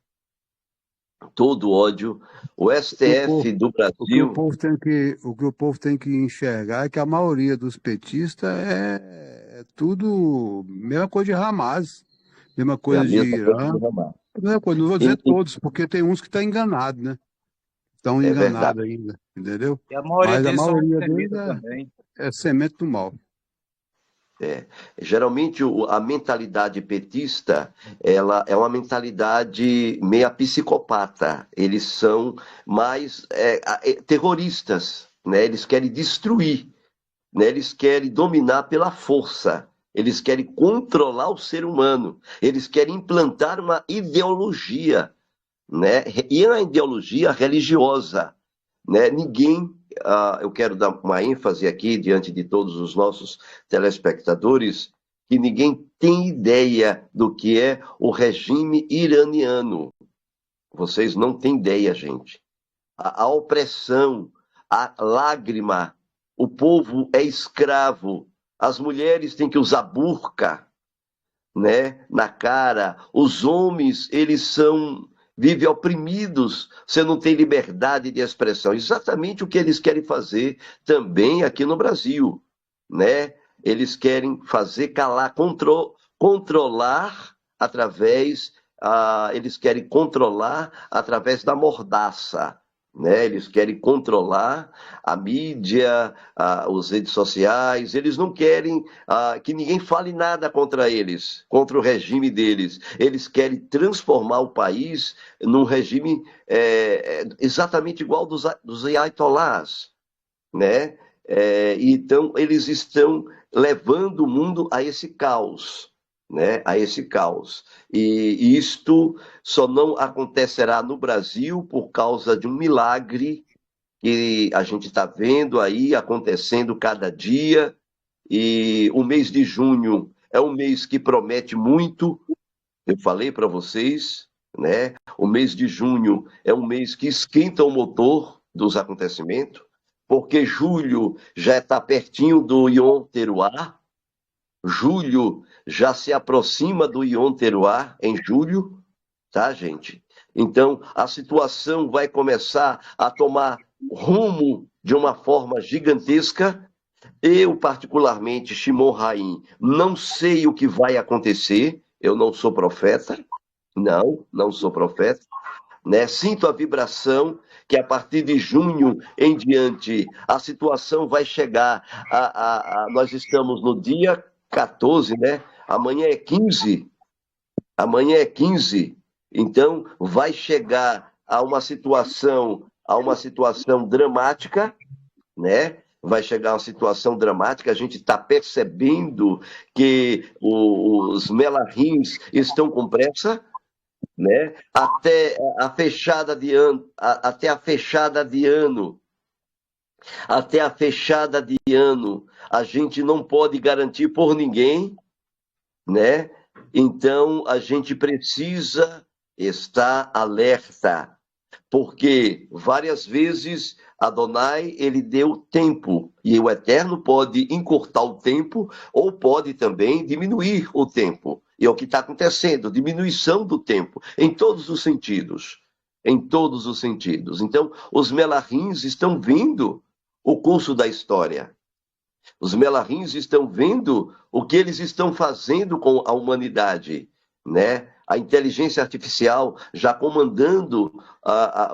todo ódio. O O povo, STF do o que o Brasil, povo tem o que o povo tem que enxergar é que a maioria dos petistas é tudo mesma coisa de Hamas, mesma é a coisa de mesma coisa Irã, do Hamas. mesma coisa, não vou dizer E- e- todos, porque tem uns que estão enganados, né? Estão É verdade. enganados ainda, entendeu? E a maioria Mas a deles são maioria deles antissemitas também. é semente do mal. Geralmente a mentalidade petista, ela é uma mentalidade meia psicopata. Eles são mais terroristas, né? Eles querem destruir, né? Eles querem dominar pela força. Eles querem controlar o ser humano. Eles querem implantar uma ideologia, né? E é uma ideologia religiosa, né? Eu quero dar uma ênfase aqui diante de todos os nossos telespectadores, que ninguém tem ideia do que é o regime iraniano. Vocês não têm ideia, gente. A opressão, a lágrima, o povo é escravo, as mulheres têm que usar burca, né, na cara, os homens, vivem oprimidos, você não tem liberdade de expressão. Exatamente o que eles querem fazer também aqui no Brasil, né? Eles querem fazer calar, controlar através eles querem controlar através da mordaça, né? Eles querem controlar a mídia, as redes sociais, eles não querem que ninguém fale nada contra eles, contra o regime deles. Eles querem transformar o país num regime exatamente igual dos ayatollahs, né? Então, eles estão levando o mundo a esse caos, né? A esse caos. E isto só não acontecerá no Brasil por causa de um milagre que a gente está vendo aí acontecendo cada dia. E o mês de junho é um mês que promete muito, eu falei para vocês, né? O mês de junho é um mês que esquenta o motor dos acontecimentos, porque julho já está pertinho do Yom Teruah, julho já se aproxima do Yom Teruah em julho, tá, gente? Então, a situação vai começar a tomar rumo de uma forma gigantesca. Eu, particularmente, Shimon Raim, não sei o que vai acontecer, eu não sou profeta, não sou profeta, né? Sinto a vibração que a partir de junho em diante a situação vai chegar. Nós estamos no dia 14, né? Amanhã é 15. Amanhã é 15. Então vai chegar a uma situação dramática, né? Vai chegar uma situação dramática, a gente está percebendo que os melarrins estão com pressa, né? Até a fechada de ano, a gente não pode garantir por ninguém, né? Então a gente precisa estar alerta, porque várias vezes Adonai, ele deu tempo, e o Eterno pode encurtar o tempo, ou pode também diminuir o tempo. E é o que está acontecendo, diminuição do tempo, em todos os sentidos. Em todos os sentidos. Então, os melarrins estão vendo o curso da história. Os melarrins estão vendo o que eles estão fazendo com a humanidade, né? A inteligência artificial já comandando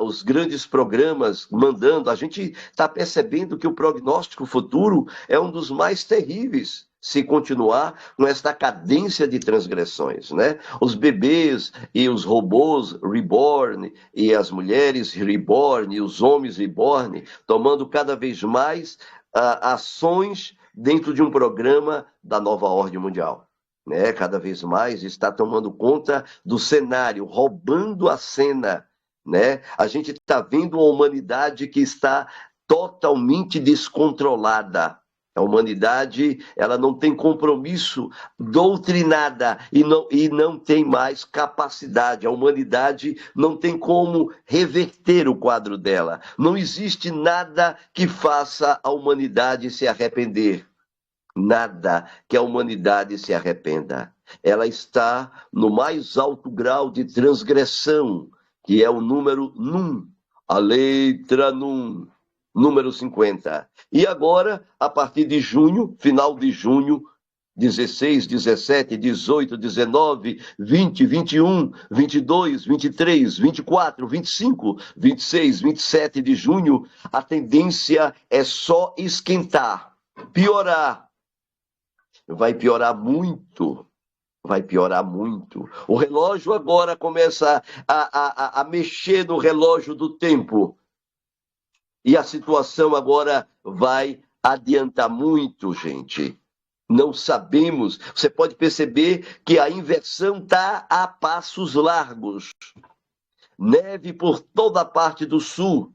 os grandes programas, mandando. A gente está percebendo que o prognóstico futuro é um dos mais terríveis, se continuar com esta cadência de transgressões, né? Os bebês e os robôs reborn, e as mulheres reborn, e os homens reborn, tomando cada vez mais ações dentro de um programa da nova ordem mundial. Né? Cada vez mais está tomando conta do cenário, roubando a cena. Né? A gente está vendo uma humanidade que está totalmente descontrolada. A humanidade, ela não tem compromisso, doutrinada, e não tem mais capacidade. A humanidade não tem como reverter o quadro dela. Não existe nada que faça a humanidade se arrepender. Nada que a humanidade se arrependa. Ela está no mais alto grau de transgressão, que é o número Num, a letra Num, número 50. E agora, a partir de junho, final de junho, 16, 17, 18, 19, 20, 21, 22, 23, 24, 25, 26, 27 de junho, a tendência é só esquentar, piorar. Vai piorar muito. Vai piorar muito. O relógio agora começa a mexer no relógio do tempo. E a situação agora vai adiantar muito, gente. Não sabemos. Você pode perceber que a inversão está a passos largos. Neve por toda a parte do sul.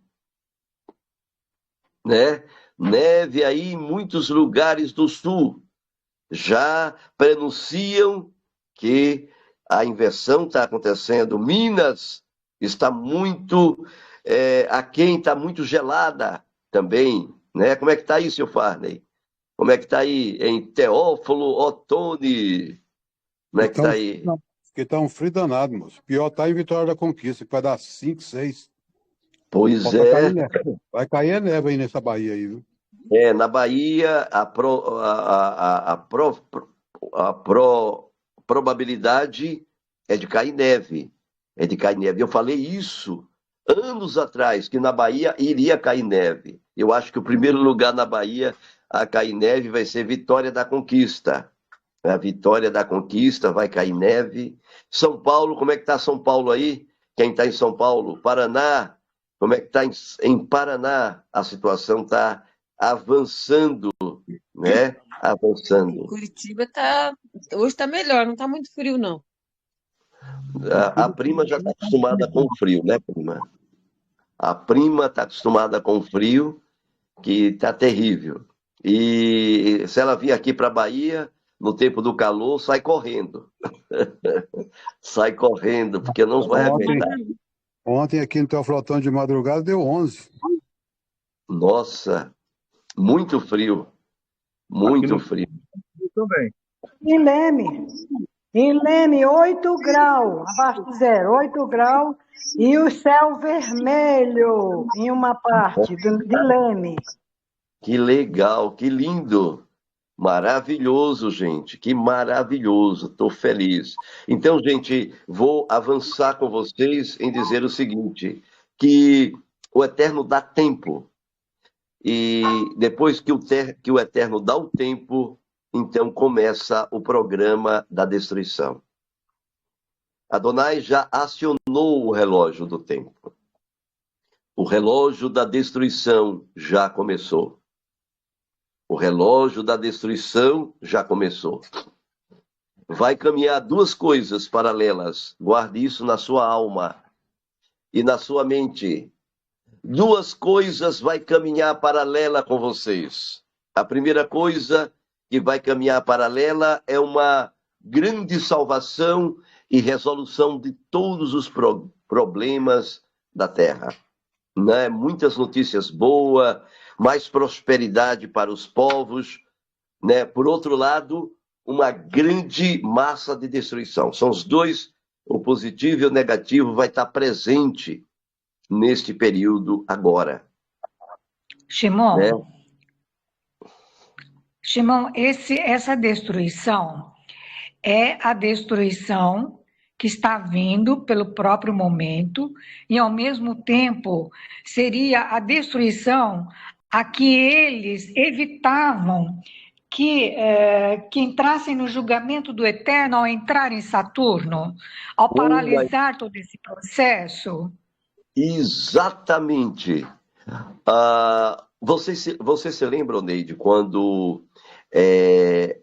Né? Neve aí em muitos lugares do sul. Já prenunciam que a inversão está acontecendo. Minas está muito aquém, está muito gelada também. Né? Como é que está aí, seu Farney? Como é que está aí em Teófilo Otoni? Como é que está aí? Porque está um frio danado, moço. Pior está em Vitória da Conquista, que vai dar 5, 6. Pois é. Vai cair a neve aí nessa Bahia aí, viu? Na Bahia, a probabilidade é de cair neve. É de cair neve. Eu falei isso anos atrás, que na Bahia iria cair neve. Eu acho que o primeiro lugar na Bahia a cair neve vai ser Vitória da Conquista. A Vitória da Conquista vai cair neve. São Paulo, como é que está São Paulo aí? Quem está em São Paulo? Paraná, como é que está em Paraná? A situação está avançando, né? Avançando. Curitiba hoje está melhor, não está muito frio, não. A prima já está acostumada com o frio, né, prima? A prima está acostumada com o frio, que está terrível. E se ela vir aqui para a Bahia, no tempo do calor, sai correndo. Sai correndo, porque não vai aguentar. Ontem aqui no Teoflotão de madrugada deu 11. Nossa, muito frio. Muito frio. Também. Em Leme, 8 graus, abaixo de zero, 8 graus, e o céu vermelho em uma parte de Leme. Que legal, que lindo. Maravilhoso, gente, que maravilhoso, estou feliz. Então, gente, vou avançar com vocês em dizer o seguinte, que o Eterno dá tempo, e depois que o Eterno dá o tempo, então começa o programa da destruição. Adonai já acionou o relógio do tempo. O relógio da destruição já começou. O relógio da destruição já começou. Vai caminhar duas coisas paralelas. Guarde isso na sua alma e na sua mente. Duas coisas vai caminhar paralela com vocês. A primeira coisa que vai caminhar paralela é uma grande salvação e resolução de todos os problemas da terra. Né? Muitas notícias boas, mais prosperidade para os povos, né? Por outro lado, uma grande massa de destruição. São os dois, o positivo e o negativo vai estar presente neste período agora. Shimon, Né? Shimon, essa destruição é a destruição que está vindo pelo próprio momento e, ao mesmo tempo, seria a destruição a que eles evitavam que entrassem no julgamento do Eterno ao entrar em Saturno, ao paralisar todo esse processo? Exatamente. Você se lembra, Neide, quando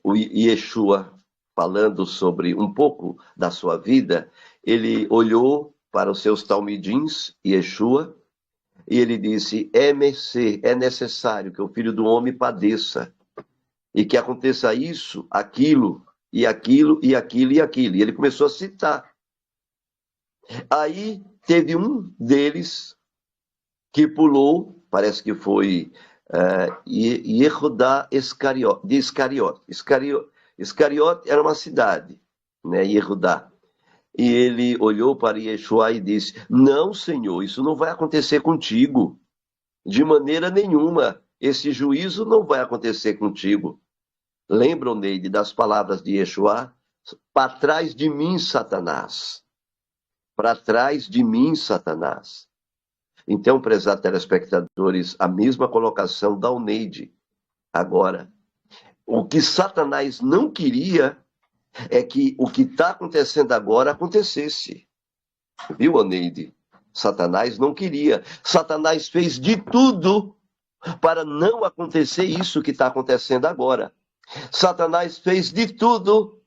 o Yeshua, falando sobre um pouco da sua vida, ele olhou para os seus talmidins, Yeshua, e ele disse, é necessário que o Filho do Homem padeça, e que aconteça isso, aquilo, e aquilo, e aquilo, e aquilo. E ele começou a citar. Aí teve um deles que pulou, parece que foi Yehudá de Iscariote. Iscariote era uma cidade, né, Yehudá. E ele olhou para Yeshua e disse, não, Senhor, isso não vai acontecer contigo. De maneira nenhuma. Esse juízo não vai acontecer contigo. Lembram, Neide, das palavras de Yeshua? Para trás de mim, Satanás. Para trás de mim, Satanás. Então, prezados telespectadores, a mesma colocação da Oneide. Agora, o que Satanás não queria é que o que está acontecendo agora acontecesse. Viu, Oneide? Satanás não queria. Satanás fez de tudo para não acontecer isso que está acontecendo agora. Satanás fez de tudo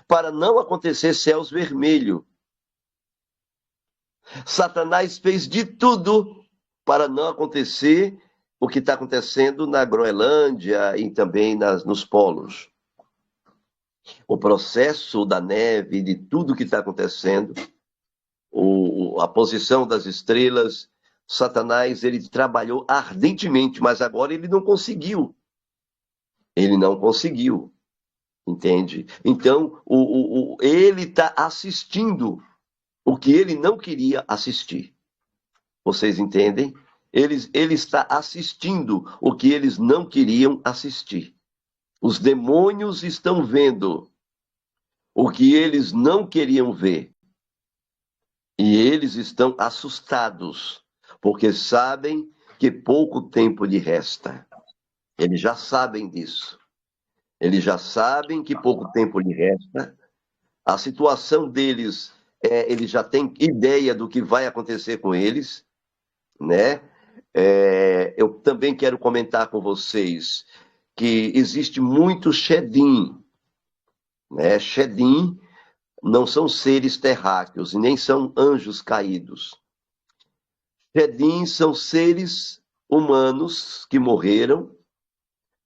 para não acontecer céus vermelhos. Satanás fez de tudo para não acontecer o que está acontecendo na Groenlândia e também nos polos. O processo da neve, de tudo que está acontecendo, a posição das estrelas, Satanás ele trabalhou ardentemente, mas agora ele não conseguiu. Ele não conseguiu, entende? Então, ele está assistindo o que ele não queria assistir. Vocês entendem? Ele está assistindo o que eles não queriam assistir. Os demônios estão vendo o que eles não queriam ver. E eles estão assustados, porque sabem que pouco tempo lhe resta. Eles já sabem disso. Eles já sabem que pouco tempo lhe resta. A situação deles, eles já têm ideia do que vai acontecer com eles, né? Eu também quero comentar com vocês que existe muito Shedim, né? Shedim não são seres terráqueos e nem são anjos caídos. Shedim são seres humanos que morreram,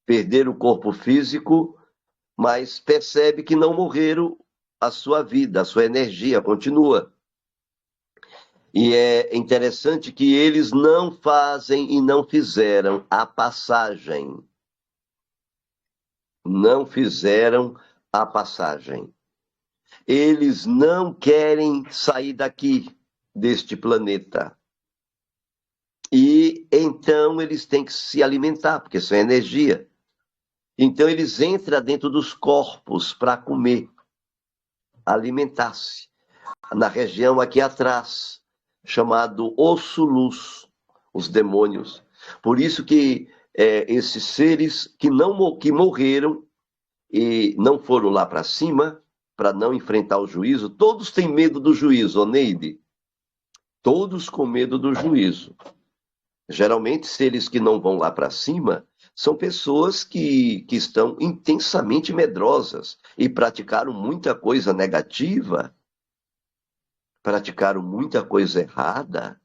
perderam o corpo físico, mas percebe que não morreram, a sua vida, a sua energia continua. E é interessante que eles não fazem e não fizeram a passagem. Não fizeram a passagem. Eles não querem sair daqui, deste planeta. E então eles têm que se alimentar, porque isso é energia. Então eles entram dentro dos corpos para comer, alimentar-se. Na região aqui atrás, chamado osso-luz, os demônios. Por isso que esses seres que morreram e não foram lá para cima, para não enfrentar o juízo, todos têm medo do juízo, Oneide. Todos com medo do juízo. Geralmente, seres que não vão lá para cima são pessoas que estão intensamente medrosas e praticaram muita coisa negativa, praticaram muita coisa errada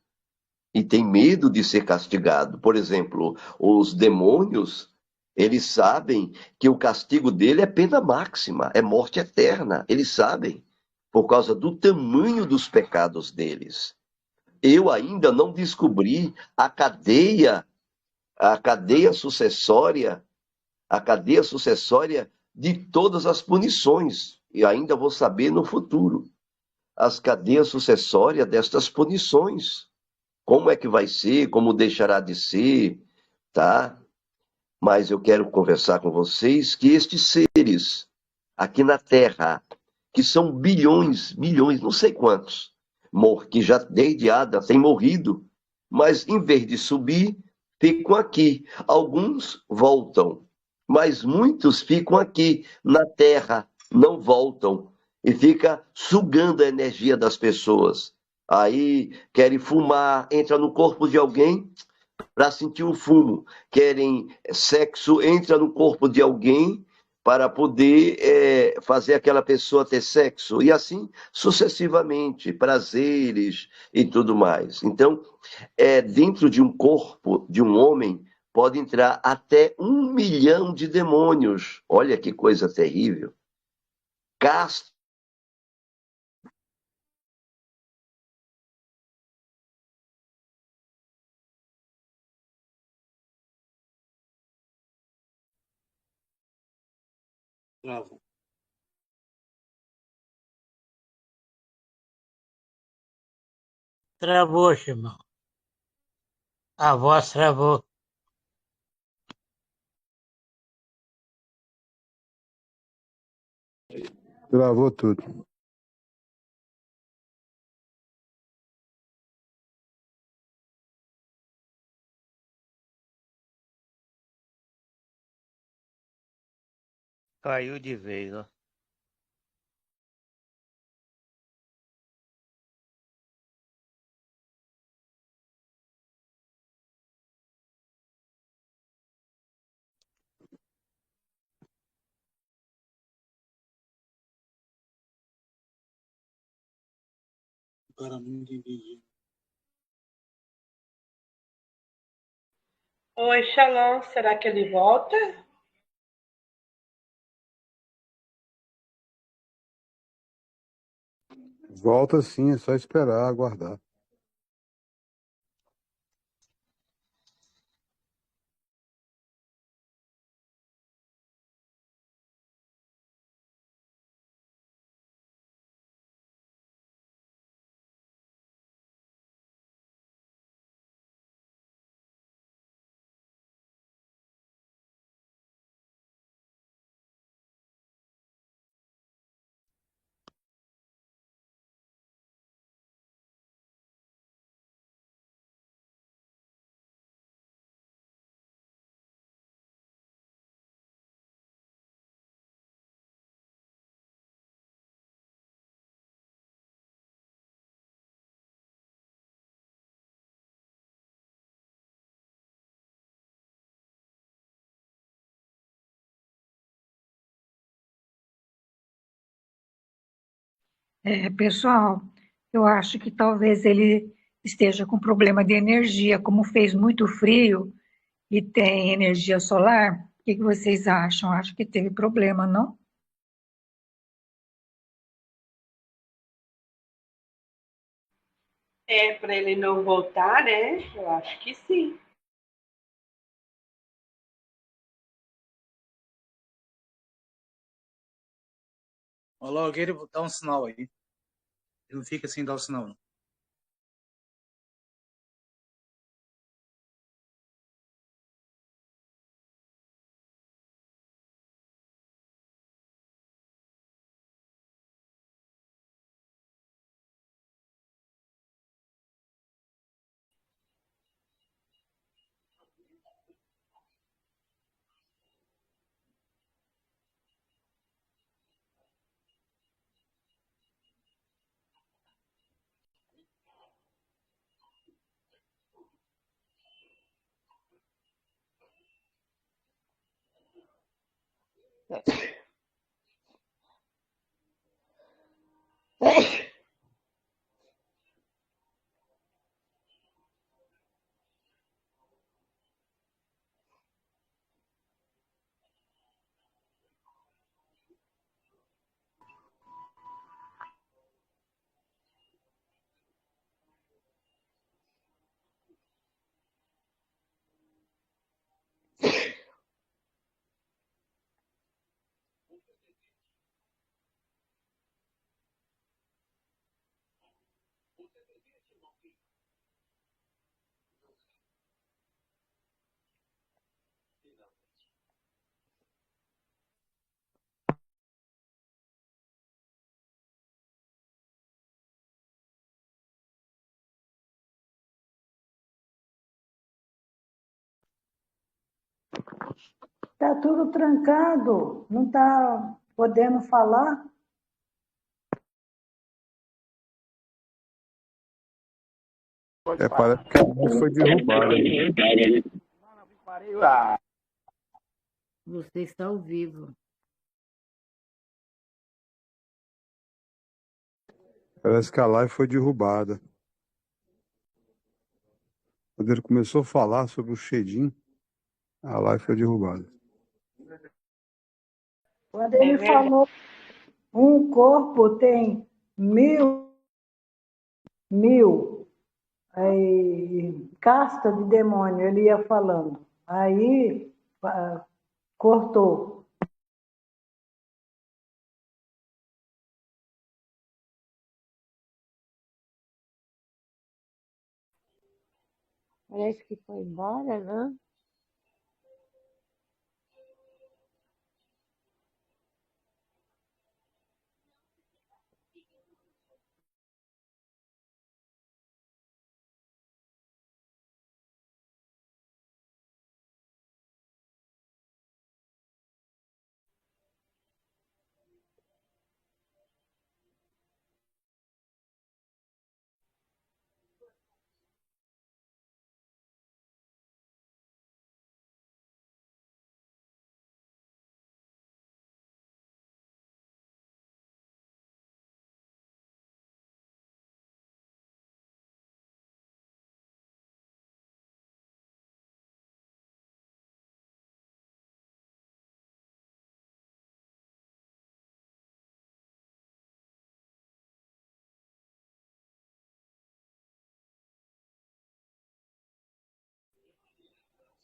e têm medo de ser castigado. Por exemplo, os demônios, eles sabem que o castigo dele é pena máxima, é morte eterna. Eles sabem, por causa do tamanho dos pecados deles. Eu ainda não descobri a cadeia sucessória, a cadeia sucessória de todas as punições. E ainda vou saber no futuro as cadeias sucessórias destas punições. Como é que vai ser, como deixará de ser, tá? Mas eu quero conversar com vocês que estes seres aqui na Terra, que são bilhões, milhões, não sei quantos, que já desde Adam têm morrido, mas em vez de subir, ficam aqui. Alguns voltam, mas muitos ficam aqui na Terra, não voltam e fica sugando a energia das pessoas. Aí querem fumar, entra no corpo de alguém para sentir o fumo, querem sexo, entra no corpo de alguém para poder fazer aquela pessoa ter sexo, e assim sucessivamente, prazeres e tudo mais. Então, dentro de um corpo de um homem, pode entrar até 1 milhão de demônios. Olha que coisa terrível. Castro. Travou. Travou, irmão. A voz travou. Travou tudo. Caiu de vez, ó. Agora não entendi. Oi, Shalom, será que ele volta? Volta sim, é só esperar, aguardar. Pessoal, eu acho que talvez ele esteja com problema de energia, como fez muito frio e tem energia solar. O que vocês acham? Acho que teve problema, não? Para ele não voltar, né? Eu acho que sim. Ó, logo ele dá um sinal aí. Ele não fica sem dar o sinal, não. Está tudo trancado, não está podendo falar. Parece que a live foi derrubada. Você está ao vivo. Parece que a live foi derrubada. Quando ele começou a falar sobre o Shedim, a live foi derrubada. Quando ele falou, um corpo tem 1000 casta de demônio, ele ia falando. Aí cortou. Parece que foi embora, né?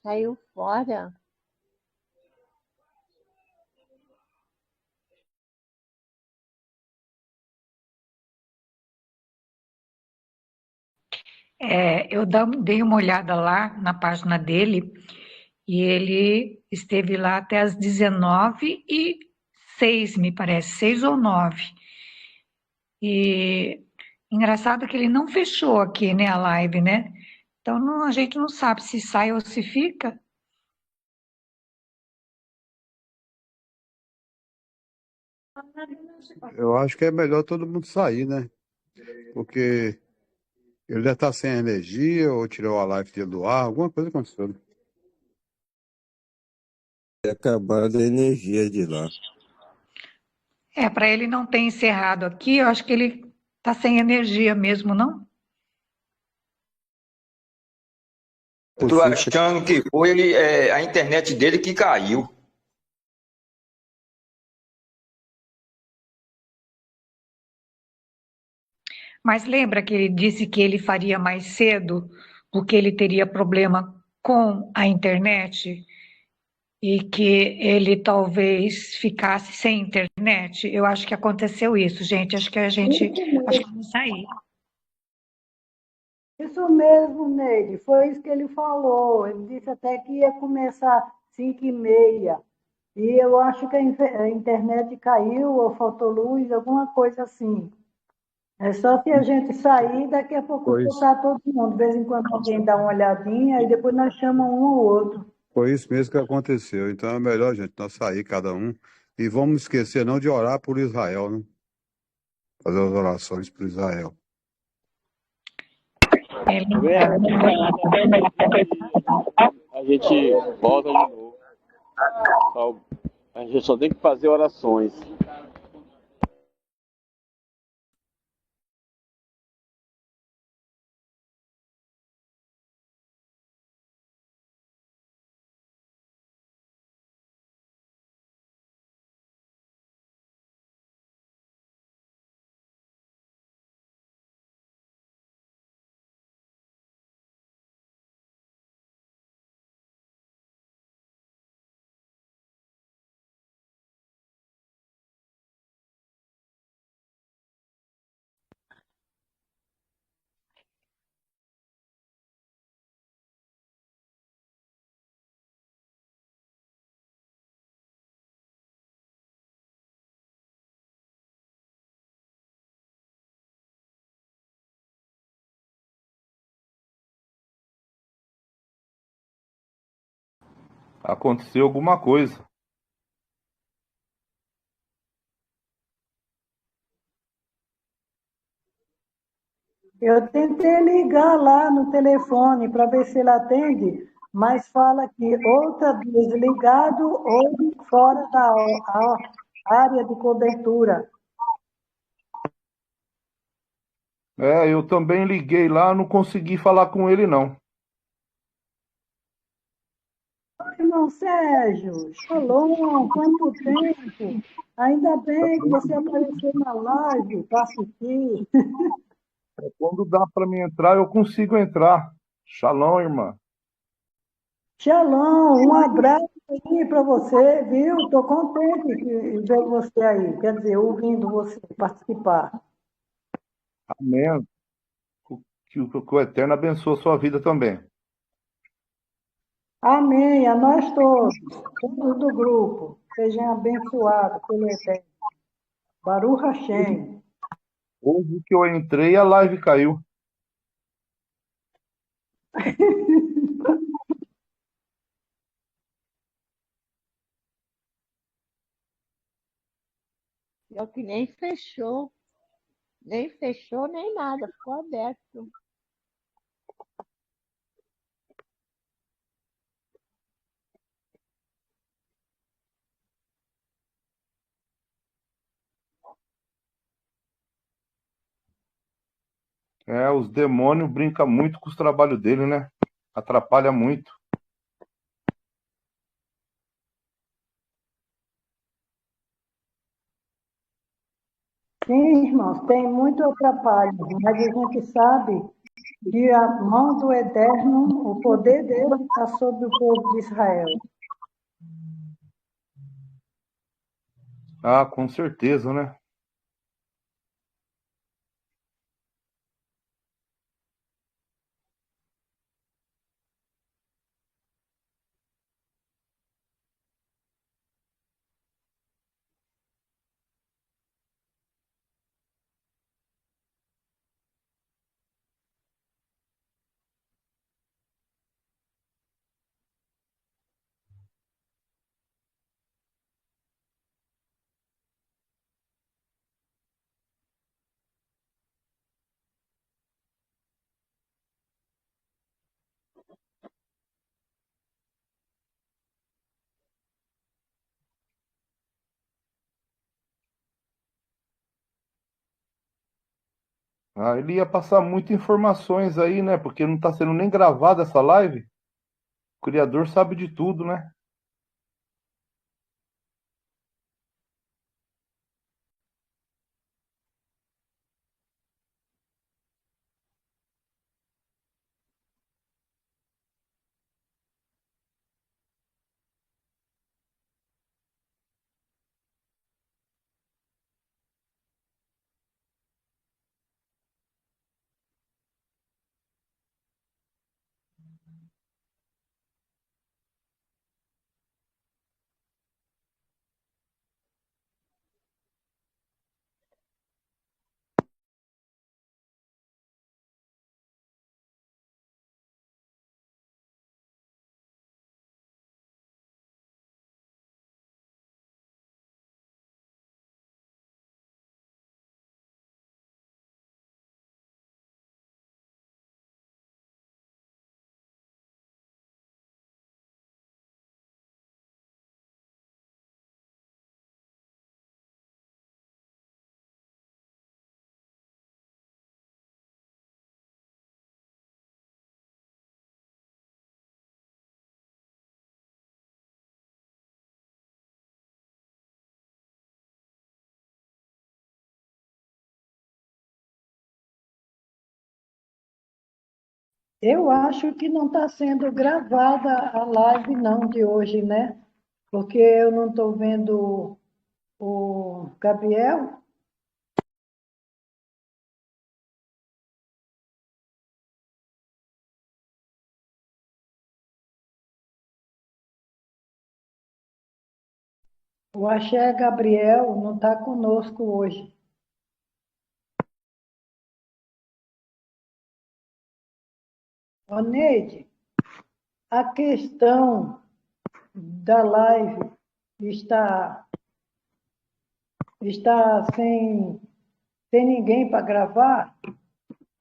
Saiu fora. Eu dei uma olhada lá na página dele e ele esteve lá até as 19h06, me parece, 6 ou 9. E engraçado que ele não fechou aqui, né, a live, né? Então a gente não sabe se sai ou se fica. Eu acho que é melhor todo mundo sair, né? Porque ele deve estar sem energia ou tirou a live dele do ar, alguma coisa aconteceu. Né? Acabaram a energia de lá. Para ele não ter encerrado aqui, eu acho que ele está sem energia mesmo, não? Eu tô achando que foi a internet dele que caiu. Mas lembra que ele disse que ele faria mais cedo, porque ele teria problema com a internet e que ele talvez ficasse sem internet? Eu acho que aconteceu isso, gente. Acho que vai sair. Isso mesmo, Neide, foi isso que ele falou. Ele disse até que ia começar 5h30. E eu acho que a internet caiu ou faltou luz, alguma coisa assim. É só se a gente sair, daqui a pouco Foi isso, voltar todo mundo. De vez em quando alguém dá uma olhadinha e depois nós chamamos um ou outro. foi isso mesmo que aconteceu. Então é melhor, gente, nós sair cada um. E vamos esquecer não de orar por Israel, né? Fazer as orações por Israel. A gente volta de novo. A gente só tem que fazer orações. Aconteceu alguma coisa. Eu tentei ligar lá no telefone para ver se ele atende, mas fala que outra vez ligado ou fora da área de cobertura. Eu também liguei lá, não consegui falar com ele, não. Irmão Sérgio, Shalom, quanto tempo? Ainda bem que você apareceu na live para assistir. Quando dá para mim entrar, eu consigo entrar. Shalom, irmã. Shalom, um abraço aí para você, viu? Estou contente de ver você aí, quer dizer, ouvindo você participar. Amém. Que o Eterno abençoe a sua vida também. Amém, a nós todos do grupo, sejam abençoados pelo Eterno. Baruch Hashem. Hoje que eu entrei, a live caiu. Pior que nem fechou. Nem fechou, nem nada. Ficou aberto. Os demônios brincam muito com os trabalhos dele, né? Atrapalha muito. Sim, irmãos, tem muito atrapalho, mas a gente sabe que a mão do Eterno, o poder dele está sobre o povo de Israel. Ah, com certeza, né? Ah, ele ia passar muitas informações aí, né? Porque não está sendo nem gravada essa live. O criador sabe de tudo, né? Eu acho que não está sendo gravada a live não de hoje, né? Porque eu não estou vendo o Gabriel. O Axé Gabriel não está conosco hoje. Ô, Neide, a questão da live está sem ninguém para gravar.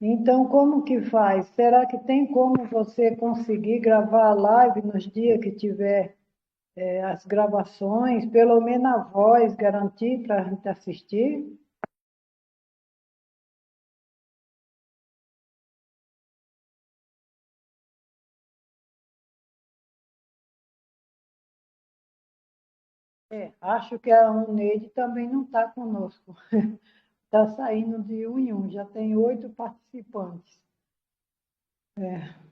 Então, como que faz? Será que tem como você conseguir gravar a live nos dias que tiver as gravações, pelo menos a voz, garantir para a gente assistir? Acho que a Uneide também não está conosco. Está saindo de um em um, já tem 8 participantes. É.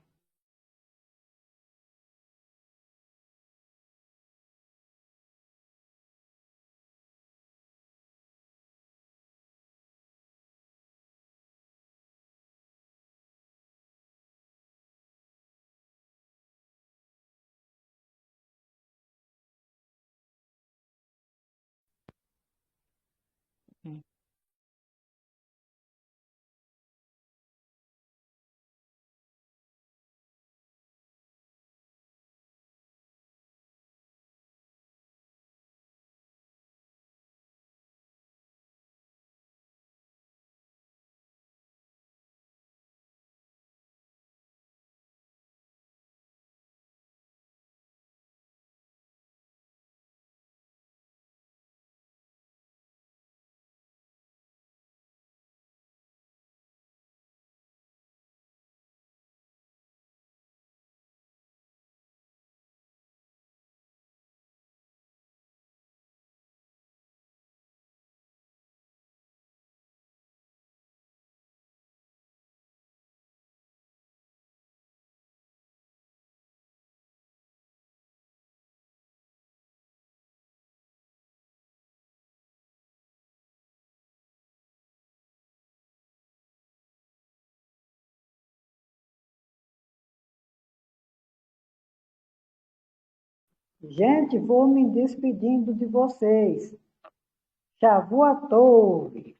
Gente, vou me despedindo de vocês. Shavuot Tov.